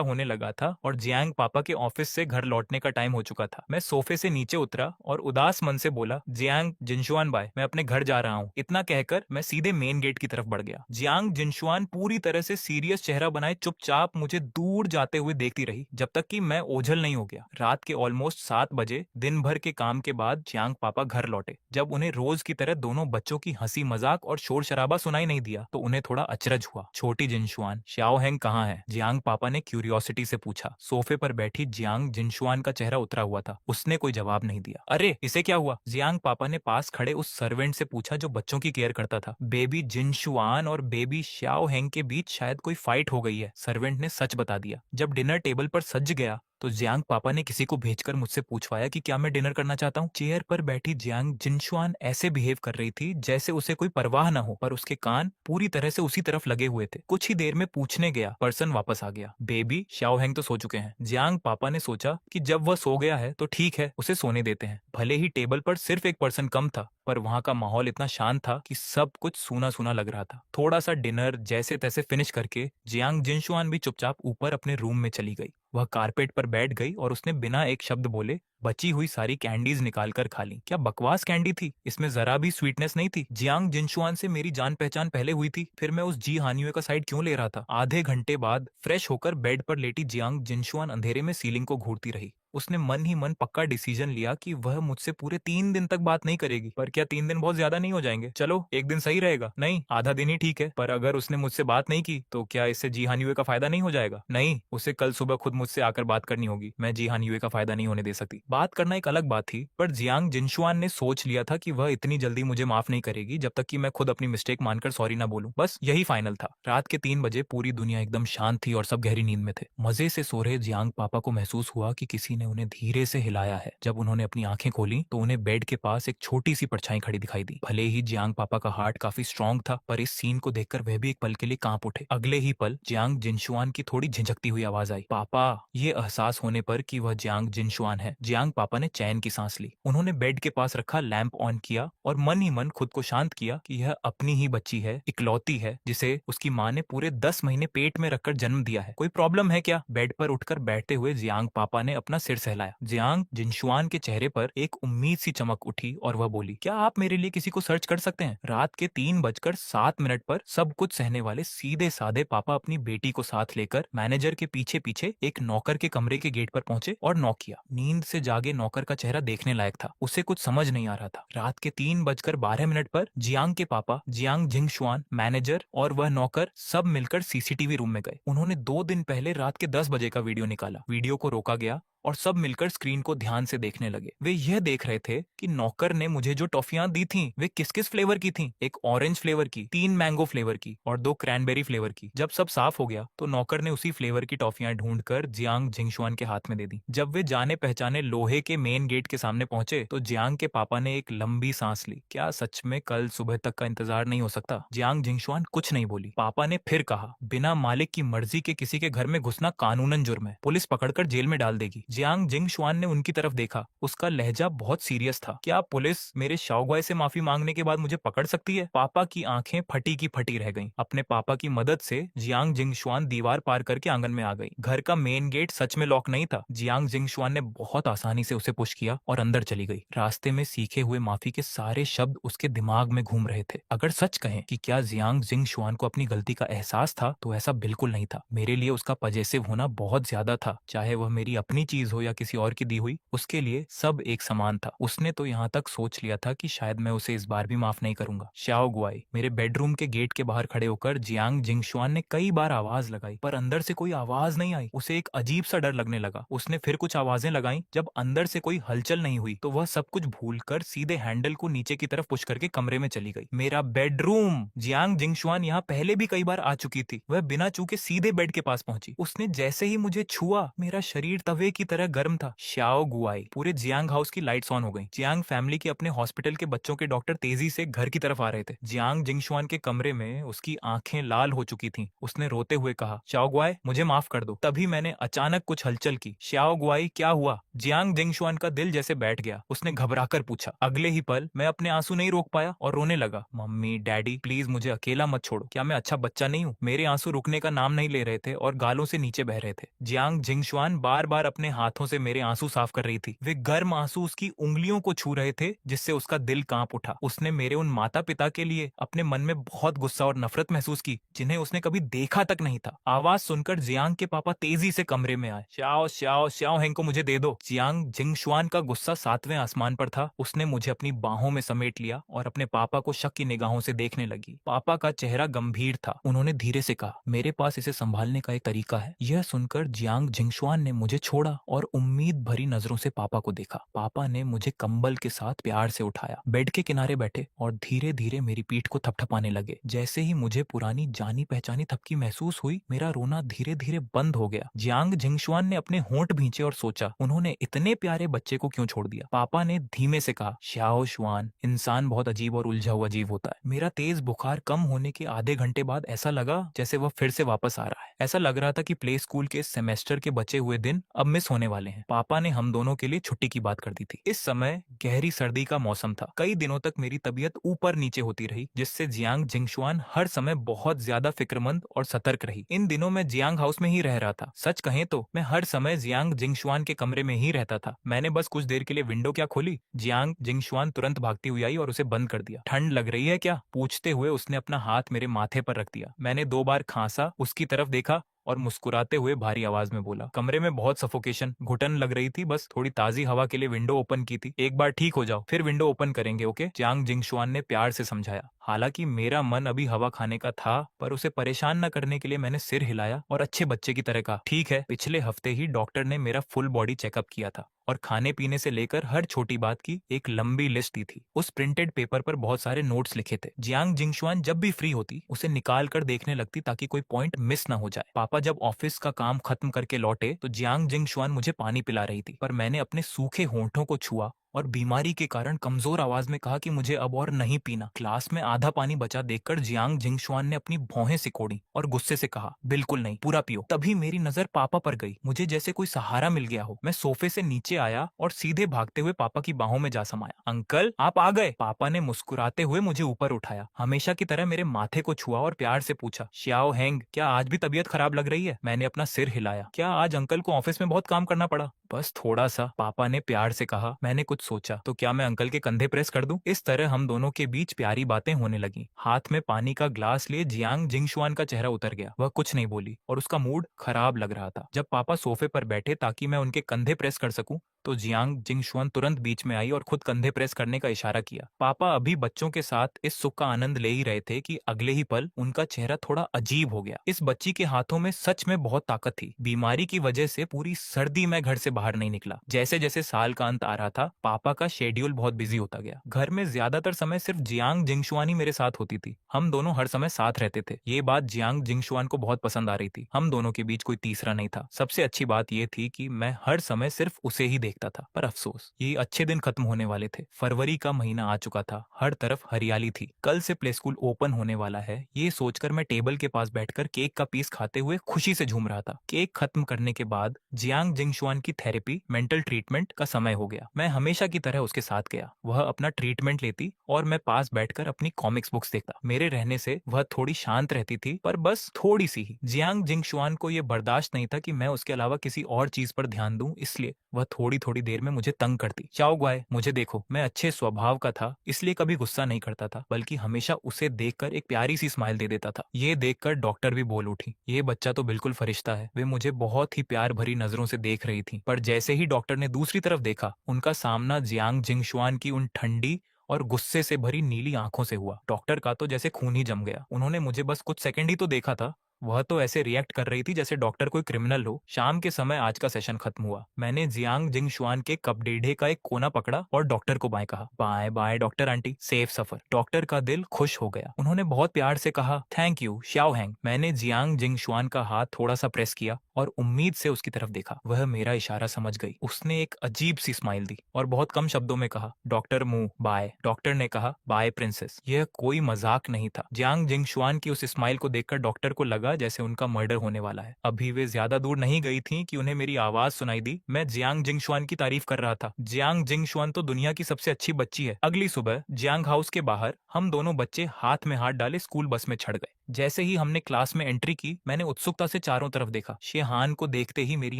[SPEAKER 1] होने लगा था और जियांग पापा के ऑफिस से घर लौटने का टाइम हो चुका था। मैं सोफे से नीचे उतरा और उदास मन से बोला, जियांग जिनशुआन बाय, मैं अपने घर जा रहा हूँ। इतना कहकर मैं सीधे मेन गेट की तरफ बढ़ गया। जियांग जिनशुआन पूरी तरह से सीरियस चेहरा बनाए चुपचाप मुझे दूर जाते हुए देखती रही, जब तक कि मैं ओझल नहीं हो गया। रात के ऑलमोस्ट 7 बजे दिन भर के काम के बाद जियांग पापा घर लौटे। जब उन्हें रोज की तरह दोनों बच्चों की हंसी मजाक और शोर शराबा सुनाई नहीं दिया तो उन्हें थोड़ा अचरज हुआ। छोटी जिनशुआन, शाओ हेंग कहाँ है? जियांग पापा ने क्यूरियोसिटी से पूछा। सोफे पर बैठी जियांग जिनशुआन का चेहरा उतरा हुआ था। उसने कोई जवाब नहीं दिया। अरे इसे क्या हुआ? जियांग पापा ने पास खड़े उस सर्वेंट से पूछा जो बच्चों की केयर करता था। बेबी जिनशुआन और बेबी शाओ हेंग के बीच शायद कोई फाइट हो गई है, सर्वेंट ने सच बता दिया। जब डिनर टेबल पर सज गया तो जियांग पापा ने किसी को भेजकर मुझसे पूछवाया कि क्या मैं डिनर करना चाहता हूँ। चेयर पर बैठी जियांग जिनशुआन ऐसे बिहेव कर रही थी जैसे उसे कोई परवाह न हो, पर उसके कान पूरी तरह से उसी तरफ लगे हुए थे। कुछ ही देर में पूछने गया पर्सन वापस आ गया, बेबी शाओ हेंग तो सो चुके हैं। जियांग पापा ने सोचा कि जब वह सो गया है तो ठीक है, उसे सोने देते हैं। भले ही टेबल पर सिर्फ एक पर्सन कम था, पर वहां का माहौल इतना शांत था कि सब कुछ सूना सूना लग रहा था। थोड़ा सा डिनर जैसे तैसे फिनिश करके जियांग जिनशुआन भी चुपचाप ऊपर अपने रूम में चली गई। वह कारपेट पर बैठ गई और उसने बिना एक शब्द बोले बची हुई सारी कैंडीज निकालकर खा ली। क्या बकवास कैंडी थी, इसमें जरा भी स्वीटनेस नहीं थी। जियांग जिनशुआन से मेरी जान पहचान पहले हुई थी, फिर मैं उस जी हानियुए का साइड क्यों ले रहा था? आधे घंटे बाद फ्रेश होकर बेड पर लेटी जियांग जिनशुआन अंधेरे में सीलिंग को घूरती रही। उसने मन ही मन पक्का डिसीजन लिया कि वह मुझसे पूरे 3 दिन तक बात नहीं करेगी। पर क्या 3 दिन बहुत ज्यादा नहीं हो जाएंगे? चलो एक दिन सही रहेगा। नहीं, आधा दिन ही ठीक है। पर अगर उसने मुझसे बात नहीं की तो क्या इससे जी हानियुए का फायदा नहीं हो जाएगा? नहीं, उसे कल सुबह खुद मुझसे आकर बात करनी होगी। मैं जी हानियुए का फायदा नहीं होने दे सकती। बात करना एक अलग बात थी, पर जियांग जिनशुआन ने सोच लिया था कि वह इतनी जल्दी मुझे माफ नहीं करेगी जब तक कि मैं खुद अपनी मिस्टेक मानकर सॉरी ना बोलूं। बस यही फाइनल था। रात के 3 बजे पूरी दुनिया एकदम शांत थी और सब गहरी नींद में थे। मजे से सो रहे जियांग पापा को महसूस हुआ कि किसी ने उन्हें धीरे से हिलाया है। जब उन्होंने अपनी आंखें खोली तो उन्हें बेड के पास एक छोटी सी परछाई खड़ी दिखाई दी। भले ही जियांग पापा का हार्ट काफी स्ट्रांग था, पर इस सीन को देखकर वह भी एक पल के लिए कांप उठे। अगले ही पल जियांग जिनशुआन की थोड़ी झिझकती हुई आवाज आई, पापा। ये एहसास होने पर कि वह जियांग जिनशुआन है, जियांग पापा ने चैन की सांस ली। उन्होंने बेड के पास रखा लैंप ऑन किया और मन ही मन खुद को शांत किया कि यह अपनी ही बच्ची है, इकलौती है, जिसे उसकी माँ ने पूरे 10 महीने पेट में रखकर जन्म दिया है। कोई प्रॉब्लम है क्या? बेड पर उठकर बैठते हुए जियांग पापा ने अपना सिर सहलाया। जियांग जिनशुआन के चेहरे पर एक उम्मीद सी चमक उठी और वह बोली, क्या आप मेरे लिए किसी को सर्च कर सकते हैं? रात के 3:07 पर सब कुछ सहने वाले सीधे साधे पापा अपनी बेटी को साथ लेकर मैनेजर के पीछे पीछे एक नौकर के कमरे के गेट पर पहुंचे और नॉक किया। नींद से जागे नौकर का चेहरा देखने लायक था। उसे कुछ समझ नहीं आ रहा था। रात के 3:12 पर जियांग के पापा, जियांग जिंगशुआन, मैनेजर और वह नौकर सब मिलकर सीसीटीवी रूम में गए। उन्होंने 2 दिन पहले रात के 10 बजे का वीडियो निकाला। वीडियो को रोका गया और सब मिलकर स्क्रीन को ध्यान से देखने लगे। वे यह देख रहे थे कि नौकर ने मुझे जो टॉफियां दी थी वे किस किस फ्लेवर की थी। एक ऑरेंज फ्लेवर की, 3 मैंगो फ्लेवर की और 2 क्रैनबेरी फ्लेवर की। जब सब साफ हो गया तो नौकर ने उसी फ्लेवर की टॉफियां ढूंढकर जियांग जिंगशुआन के हाथ में दे दी। जब वे जाने पहचाने लोहे के मेन गेट के सामने पहुंचे तो जियांग के पापा ने एक लंबी सांस ली। क्या सच में कल सुबह तक का इंतजार नहीं हो सकता? जियांग जिंगशुआन कुछ नहीं बोली। पापा ने फिर कहा, बिना मालिक की मर्जी के किसी के घर में घुसना कानूनन जुर्म है, पुलिस पकड़कर जेल में डाल देगी। जियांग जिंगशुआन ने उनकी तरफ देखा। उसका लहजा बहुत सीरियस था। क्या पुलिस मेरे शाओगुआई से माफी मांगने के बाद मुझे पकड़ सकती है? पापा की आंखें फटी की फटी रह गईं। अपने पापा की मदद से जियांग जिंगशुआन दीवार पार करके आंगन में आ गई। घर का मेन गेट सच में लॉक नहीं था। जियांग जिंगशुआन ने बहुत आसानी से उसे पुश किया और अंदर चली गई। रास्ते में सीखे हुए माफी के सारे शब्द उसके दिमाग में घूम रहे थे। अगर सच कहें कि क्या जियांग जिंगशुआन को अपनी गलती का एहसास था तो ऐसा बिल्कुल नहीं था। मेरे लिए उसका पजेसिव होना बहुत ज्यादा था। चाहे वह मेरी अपनी चीज हो या किसी और की दी हुई, उसके लिए सब एक समान था। उसने तो यहाँ तक सोच लिया था कि शायद मैं उसे इस बार भी माफ नहीं करूंगा। शाओ गुआई। मेरे बेडरूम के गेट के बाहर खड़े होकर जियांग जिंगशुआन ने कई बार आवाज लगाई पर अंदर से कोई आवाज नहीं आई। उसे एक अजीब सा डर लगने लगा। उसने फिर कुछ आवाजें लगाई। जब अंदर से कोई हलचल नहीं हुई तो वह सब कुछ भूलकर सीधे हैंडल को नीचे की तरफ पुश करके कमरे में चली गई। मेरा बेडरूम! जियांग जिंगशुआन यहाँ पहले भी कई बार आ चुकी थी। वह बिना चूके सीधे बेड के पास पहुंची। उसने जैसे ही मुझे छुआ मेरा शरीर तवे की तरह गर्म था। शाओ गुआई। पूरे जियांग हाउस की लाइट्स ऑन हो गई। जियांग फैमिली के अपने हॉस्पिटल के बच्चों के डॉक्टर तेजी से घर की तरफ आ रहे थे। जियांग जिंगशुआन के कमरे में उसकी आंखें लाल हो चुकी थीं। उसने रोते हुए कहा, शाओ गुआई, मुझे माफ कर दो। तभी मैंने अचानक कुछ हलचल की। शाओ गुआई, क्या हुआ? जियांग जिंगशुआन का दिल जैसे बैठ गया। उसने घबराकर पूछा। अगले ही पल मैं अपने आंसू नहीं रोक पाया और रोने लगा। मम्मी, डैडी, प्लीज मुझे अकेला मत छोड़ो। क्या मैं अच्छा बच्चा नहीं हूँ? मेरे आंसू रुकने का नाम नहीं ले रहे थे और गालों से नीचे बह रहे थे। जियांग जिंगशुआन बार बार अपने हाथों से मेरे आंसू साफ कर रही थी। वे गर्म आंसू उसकी उंगलियों को छू रहे थे जिससे उसका दिल कांप उठा। उसने मेरे उन माता पिता के लिए अपने मन में बहुत गुस्सा और नफरत महसूस की जिन्हें उसने कभी देखा तक नहीं था। आवाज सुनकर जियांग के पापा तेजी से कमरे में आए। श्याओ श्याओ श्याओ हेंग को मुझे दे दो। जियांग जिंगशुआन का गुस्सा 7वें आसमान पर था। उसने मुझे अपनी बाहों में समेट लिया और अपने पापा को शक की निगाहों से देखने लगी। पापा का चेहरा गंभीर था। उन्होंने धीरे से कहा, मेरे पास इसे संभालने का एक तरीका है। यह सुनकर जियांग जिंगशुआन ने मुझे छोड़ा और उम्मीद भरी नजरों से पापा को देखा। पापा ने मुझे कंबल के साथ प्यार से उठाया, बेड के किनारे बैठे और धीरे धीरे मेरी पीठ को थपथपाने लगे। जैसे ही मुझे पुरानी जानी पहचानी थपकी महसूस हुई, मेरा रोना धीरे धीरे बंद हो गया। जियांग जिंगशुआन ने अपने होंठ भींचे और सोचा, उन्होंने इतने प्यारे बच्चे को क्यों छोड़ दिया। पापा ने धीमे से कहा, श्याओ शुआन, इंसान बहुत अजीब और उलझा हुआ जीव होता है। मेरा तेज बुखार कम होने के आधे घंटे बाद ऐसा लगा जैसे वह फिर से वापस आ रहा है। ऐसा लग रहा था कि प्ले स्कूल के सेमेस्टर के बचे हुए दिन अब मिस होने वाले हैं। पापा ने हम दोनों के लिए छुट्टी की बात कर दी थी। इस समय गहरी सर्दी का मौसम था। कई दिनों तक मेरी तबीयत ऊपर नीचे होती रही जिससे जियांग जिंगशुआन हर समय बहुत ज्यादा फिक्रमंद और सतर्क रही। इन दिनों मैं जियांग हाउस में ही रह रहा था। सच कहें तो मैं हर समय जियांग जिंगशुआन के कमरे में ही रहता था। मैंने बस कुछ देर के लिए विंडो क्या खोली, जियांग जिंगशुआन तुरंत भागती हुई आई और उसे बंद कर दिया। ठंड लग रही है क्या? पूछते हुए उसने अपना हाथ मेरे माथे पर रख दिया। मैंने 2 बार खांसा, उसकी तरफ देखा और मुस्कुराते हुए भारी आवाज में बोला, कमरे में बहुत सफोकेशन, घुटन लग रही थी, बस थोड़ी ताजी हवा के लिए विंडो ओपन की थी। एक बार ठीक हो जाओ फिर विंडो ओपन करेंगे, ओके? जियांग जिंगशुआन ने प्यार से समझाया। हालांकि मेरा मन अभी हवा खाने का था पर उसे परेशान न करने के लिए मैंने सिर हिलाया और अच्छे बच्चे की तरह कहा, ठीक है। पिछले हफ्ते ही डॉक्टर ने मेरा फुल बॉडी चेकअप किया था और खाने पीने से लेकर हर छोटी बात की एक लंबी लिस्ट दी थी। उस प्रिंटेड पेपर पर बहुत सारे नोट्स लिखे थे। जियांग जिंगशुआन जब भी फ्री होती उसे निकाल कर देखने लगती ताकि कोई पॉइंट मिस ना हो जाए। पापा जब ऑफिस का काम खत्म करके लौटे तो जियांग जिंगशुआन मुझे पानी पिला रही थी पर मैंने अपने सूखे होंठों को छुआ और बीमारी के कारण कमजोर आवाज में कहा कि मुझे अब और नहीं पीना। क्लास में आधा पानी बचा देखकर जियांग जिंगशुआन ने अपनी भौहें सिकोड़ी और गुस्से से कहा, बिल्कुल नहीं, पूरा पियो। तभी मेरी नजर पापा पर गई। मुझे जैसे कोई सहारा मिल गया हो। मैं सोफे से नीचे आया और सीधे भागते हुए पापा की बाहों में जा समाया। अंकल, आप आ गए। पापा ने मुस्कुराते हुए मुझे ऊपर उठाया, हमेशा की तरह मेरे माथे को छुआ और प्यार से पूछा, श्याओ हेंग, क्या आज भी तबीयत खराब लग रही है? मैंने अपना सिर हिलाया। क्या आज अंकल को ऑफिस में बहुत काम करना पड़ा? बस थोड़ा सा, पापा ने प्यार से कहा। मैंने कुछ सोचा, तो क्या मैं अंकल के कंधे प्रेस कर दूं? इस तरह हम दोनों के बीच प्यारी बातें होने लगी। हाथ में पानी का ग्लास लिए जियांग जिंगशुआन का चेहरा उतर गया। वह कुछ नहीं बोली और उसका मूड खराब लग रहा था। जब पापा सोफे पर बैठे ताकि मैं उनके कंधे प्रेस कर सकूं तो जियांग जिंगशुआन तुरंत बीच में आई और खुद कंधे प्रेस करने का इशारा किया। पापा अभी बच्चों के साथ इस सुख का आनंद ले ही रहे थे कि अगले ही पल उनका चेहरा थोड़ा अजीब हो गया। इस बच्ची के हाथों में सच में बहुत ताकत थी। बीमारी की वजह से पूरी सर्दी में घर से बाहर नहीं निकला। जैसे जैसे साल का अंत आ रहा था, पापा का शेड्यूल बहुत बिजी होता गया। घर में ज्यादातर समय सिर्फ जियांग जिंगशुआन ही मेरे साथ होती थी। हम दोनों हर समय साथ रहते थे। ये बात जियांग जिंगशुआन को बहुत पसंद आ रही थी। हम दोनों के बीच कोई तीसरा नहीं था। सबसे अच्छी बात यह थी कि मैं हर समय सिर्फ उसे ही देखता था। पर अफसोस, ये अच्छे दिन खत्म होने वाले थे। फरवरी का महीना आ चुका था। हर तरफ हरियाली थी। कल से प्ले स्कूल ओपन होने वाला है, ये सोचकर मैं टेबल के पास बैठकर केक का पीस खाते हुए खुशी से झूम रहा था। केक खत्म करने के बाद जियांग जिंगशुआन की थेरेपी, मेंटल ट्रीटमेंट का समय हो गया। मैं हमेशा की तरह उसके साथ गया। वह अपना ट्रीटमेंट लेती और मैं पास बैठकर अपनी कॉमिक्स बुक्स देखता। मेरे रहने से वह थोड़ी शांत रहती थी, पर बस थोड़ी सी ही। जियांग जिंगशुआन को यह बर्दाश्त नहीं था कि मैं उसके अलावा किसी और चीज पर ध्यान दूं, इसलिए वह थोड़ी थोड़ी देर में मुझे तंग करती। चाओ ग्वाय, मुझे देखो, मैं अच्छे स्वभाव का था, इसलिए कभी गुस्सा नहीं करता था, बल्कि हमेशा उसे देखकर एक प्यारी सी स्माइल दे देता था। ये देखकर डॉक्टर भी बोल उठी, ये बच्चा तो बिल्कुल फरिश्ता है। वे मुझे बहुत ही प्यार भरी नजरों से देख रही थी। पर जैसे ही डॉक्टर ने दूसरी तरफ देखा, उनका सामना जियांग जिंगशुआन की उन ठंडी और गुस्से से भरी नीली आंखों से हुआ। डॉक्टर का तो जैसे खून ही जम गया। उन्होंने मुझे बस कुछ सेकंड ही तो देखा था, वह तो ऐसे रिएक्ट कर रही थी जैसे डॉक्टर कोई क्रिमिनल हो। शाम के समय आज का सेशन खत्म हुआ। मैंने जियांग जिंगशुआन के कप डेढ़े का एक कोना पकड़ा और डॉक्टर को बाएं कहा, बाएं बाएं डॉक्टर आंटी, सेफ सफर। डॉक्टर का दिल खुश हो गया। उन्होंने बहुत प्यार से कहा, थैंक यू श्याओ हैंग। मैंने जियांग जिंगशुआन का हाथ थोड़ा सा प्रेस किया और उम्मीद से उसकी तरफ देखा। वह मेरा इशारा समझ गई। उसने एक अजीब सी स्माइल दी और बहुत कम शब्दों में कहा, डॉक्टर मुंह बाय। डॉक्टर ने कहा, बाय प्रिंसेस। यह कोई मजाक नहीं था। जियांग जिंगशुआन की उस स्माइल को देखकर डॉक्टर को लगा जैसे उनका मर्डर होने वाला है। अभी वे ज्यादा दूर नहीं गई थी कि उन्हें मेरी आवाज सुनाई दी। मैं जियांग जिंगशुआन की तारीफ कर रहा था। जियांग जिंगशुआन तो दुनिया की सबसे अच्छी बच्ची है। अगली सुबह जियांग हाउस के बाहर हम दोनों बच्चे हाथ में हाथ डाले स्कूल बस में चढ़ गए। जैसे ही हमने क्लास में एंट्री की, मैंने उत्सुकता से चारों तरफ देखा। शेहान को देखते ही मेरी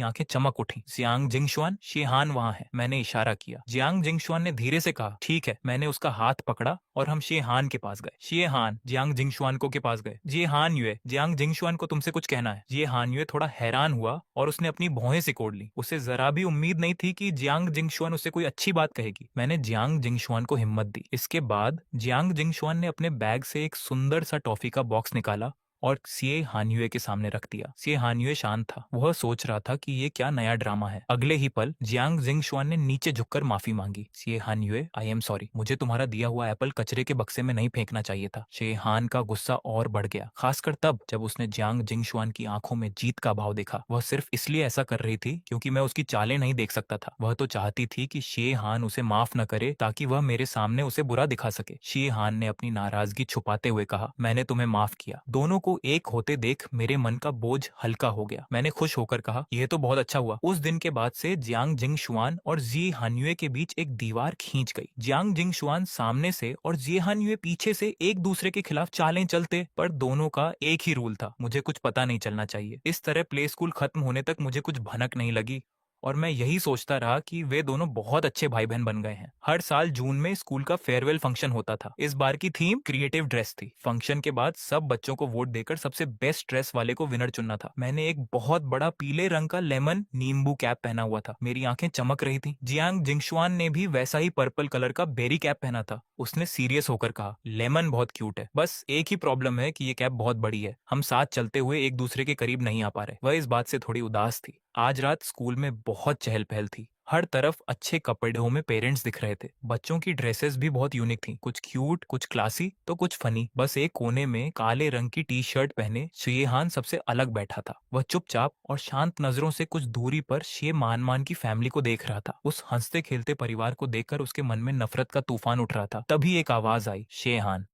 [SPEAKER 1] आंखें चमक उठी। जियांग जिंगशुआन, शेहान वहाँ है। मैंने इशारा किया। जियांग जिंगशुआन ने धीरे से कहा, ठीक है। मैंने उसका हाथ पकड़ा और हम शेहान के पास गए। शेहान जियांग जिंगशुआन को के पास गए। जी हान युए, जियांग जिंगशुआन को तुमसे कुछ कहना है। ये हान युए थोड़ा हैरान हुआ और उसने अपनी भौहें सिकोड़ ली। उसे जरा भी उम्मीद नहीं थी कि जियांग जिंगशुआन उससे कोई अच्छी बात कहेगी। मैंने जियांग जिंगशुआन को हिम्मत दी। इसके बाद जियांग जिंगशुआन ने अपने बैग से एक सुंदर सा टॉफी का बॉक्स निकाला और सीए हानयुए के सामने रख दिया। सीए हानयुए शांत था। वह सोच रहा था कि ये क्या नया ड्रामा है। अगले ही पल जियांग जिंगशुआन ने नीचे झुककर माफी मांगी। सीए हानयुए, आई एम सॉरी। मुझे तुम्हारा दिया हुआ एप्पल कचरे के बक्से में नहीं फेंकना चाहिए था। सीए हान का गुस्सा और बढ़ गया, खासकर तब जब उसने जियांग जिंगशुआन की आंखों में जीत का भाव देखा। वह सिर्फ इसलिए ऐसा कर रही थी क्योंकि मैं उसकी चालें नहीं देख सकता था। वह तो चाहती थी कि शे हान उसे माफ न करे ताकि वह मेरे सामने उसे बुरा दिखा सके। शे हान ने अपनी नाराजगी छुपाते हुए कहा, मैंने तुम्हें माफ किया। दोनों को एक होते देख मेरे मन का बोझ हल्का हो गया। मैंने खुश होकर कहा, यह तो बहुत अच्छा हुआ। उस दिन के बाद से जियांग जिंगशुआन और जी हानयुए के बीच एक दीवार खींच गई। जियांग जिंगशुआन सामने से और जी हानयुए पीछे से एक दूसरे के खिलाफ चालें चलते, पर दोनों का एक ही रूल था, मुझे कुछ पता नहीं चलना चाहिए। इस तरह प्ले स्कूल खत्म होने तक मुझे कुछ भनक नहीं लगी और मैं यही सोचता रहा कि वे दोनों बहुत अच्छे भाई बहन बन गए हैं। हर साल जून में स्कूल का फेयरवेल फंक्शन होता था। इस बार की थीम क्रिएटिव ड्रेस थी। फंक्शन के बाद सब बच्चों को वोट देकर सबसे बेस्ट ड्रेस वाले को विनर चुनना था। मैंने एक बहुत बड़ा पीले रंग का लेमन नींबू कैप पहना हुआ था। मेरी आंखें चमक रही थी। जियांग जिंगशुआन ने भी वैसा ही पर्पल कलर का बेरी कैप पहना था। उसने सीरियस होकर कहा, लेमन बहुत क्यूट है, बस एक ही प्रॉब्लम है कि ये कैप बहुत बड़ी है। हम साथ चलते हुए एक दूसरे के करीब नहीं आ पा रहे। वह इस बात से थोड़ी उदास थी। आज रात स्कूल में बहुत चहल पहल थी। हर तरफ अच्छे कपड़ों में पेरेंट्स दिख रहे थे। बच्चों की ड्रेसेस भी बहुत यूनिक थी, कुछ क्यूट, कुछ क्लासी, तो कुछ फनी। बस एक कोने में काले रंग की टी शर्ट पहने शेहान सबसे अलग बैठा था। वह चुपचाप और शांत नजरों से कुछ दूरी पर शे मान की फैमिली को देख रहा था। उस हंसते खेलते परिवार को देखकर उसके मन में नफरत का तूफान उठ रहा था। तभी एक आवाज आई, शेहान।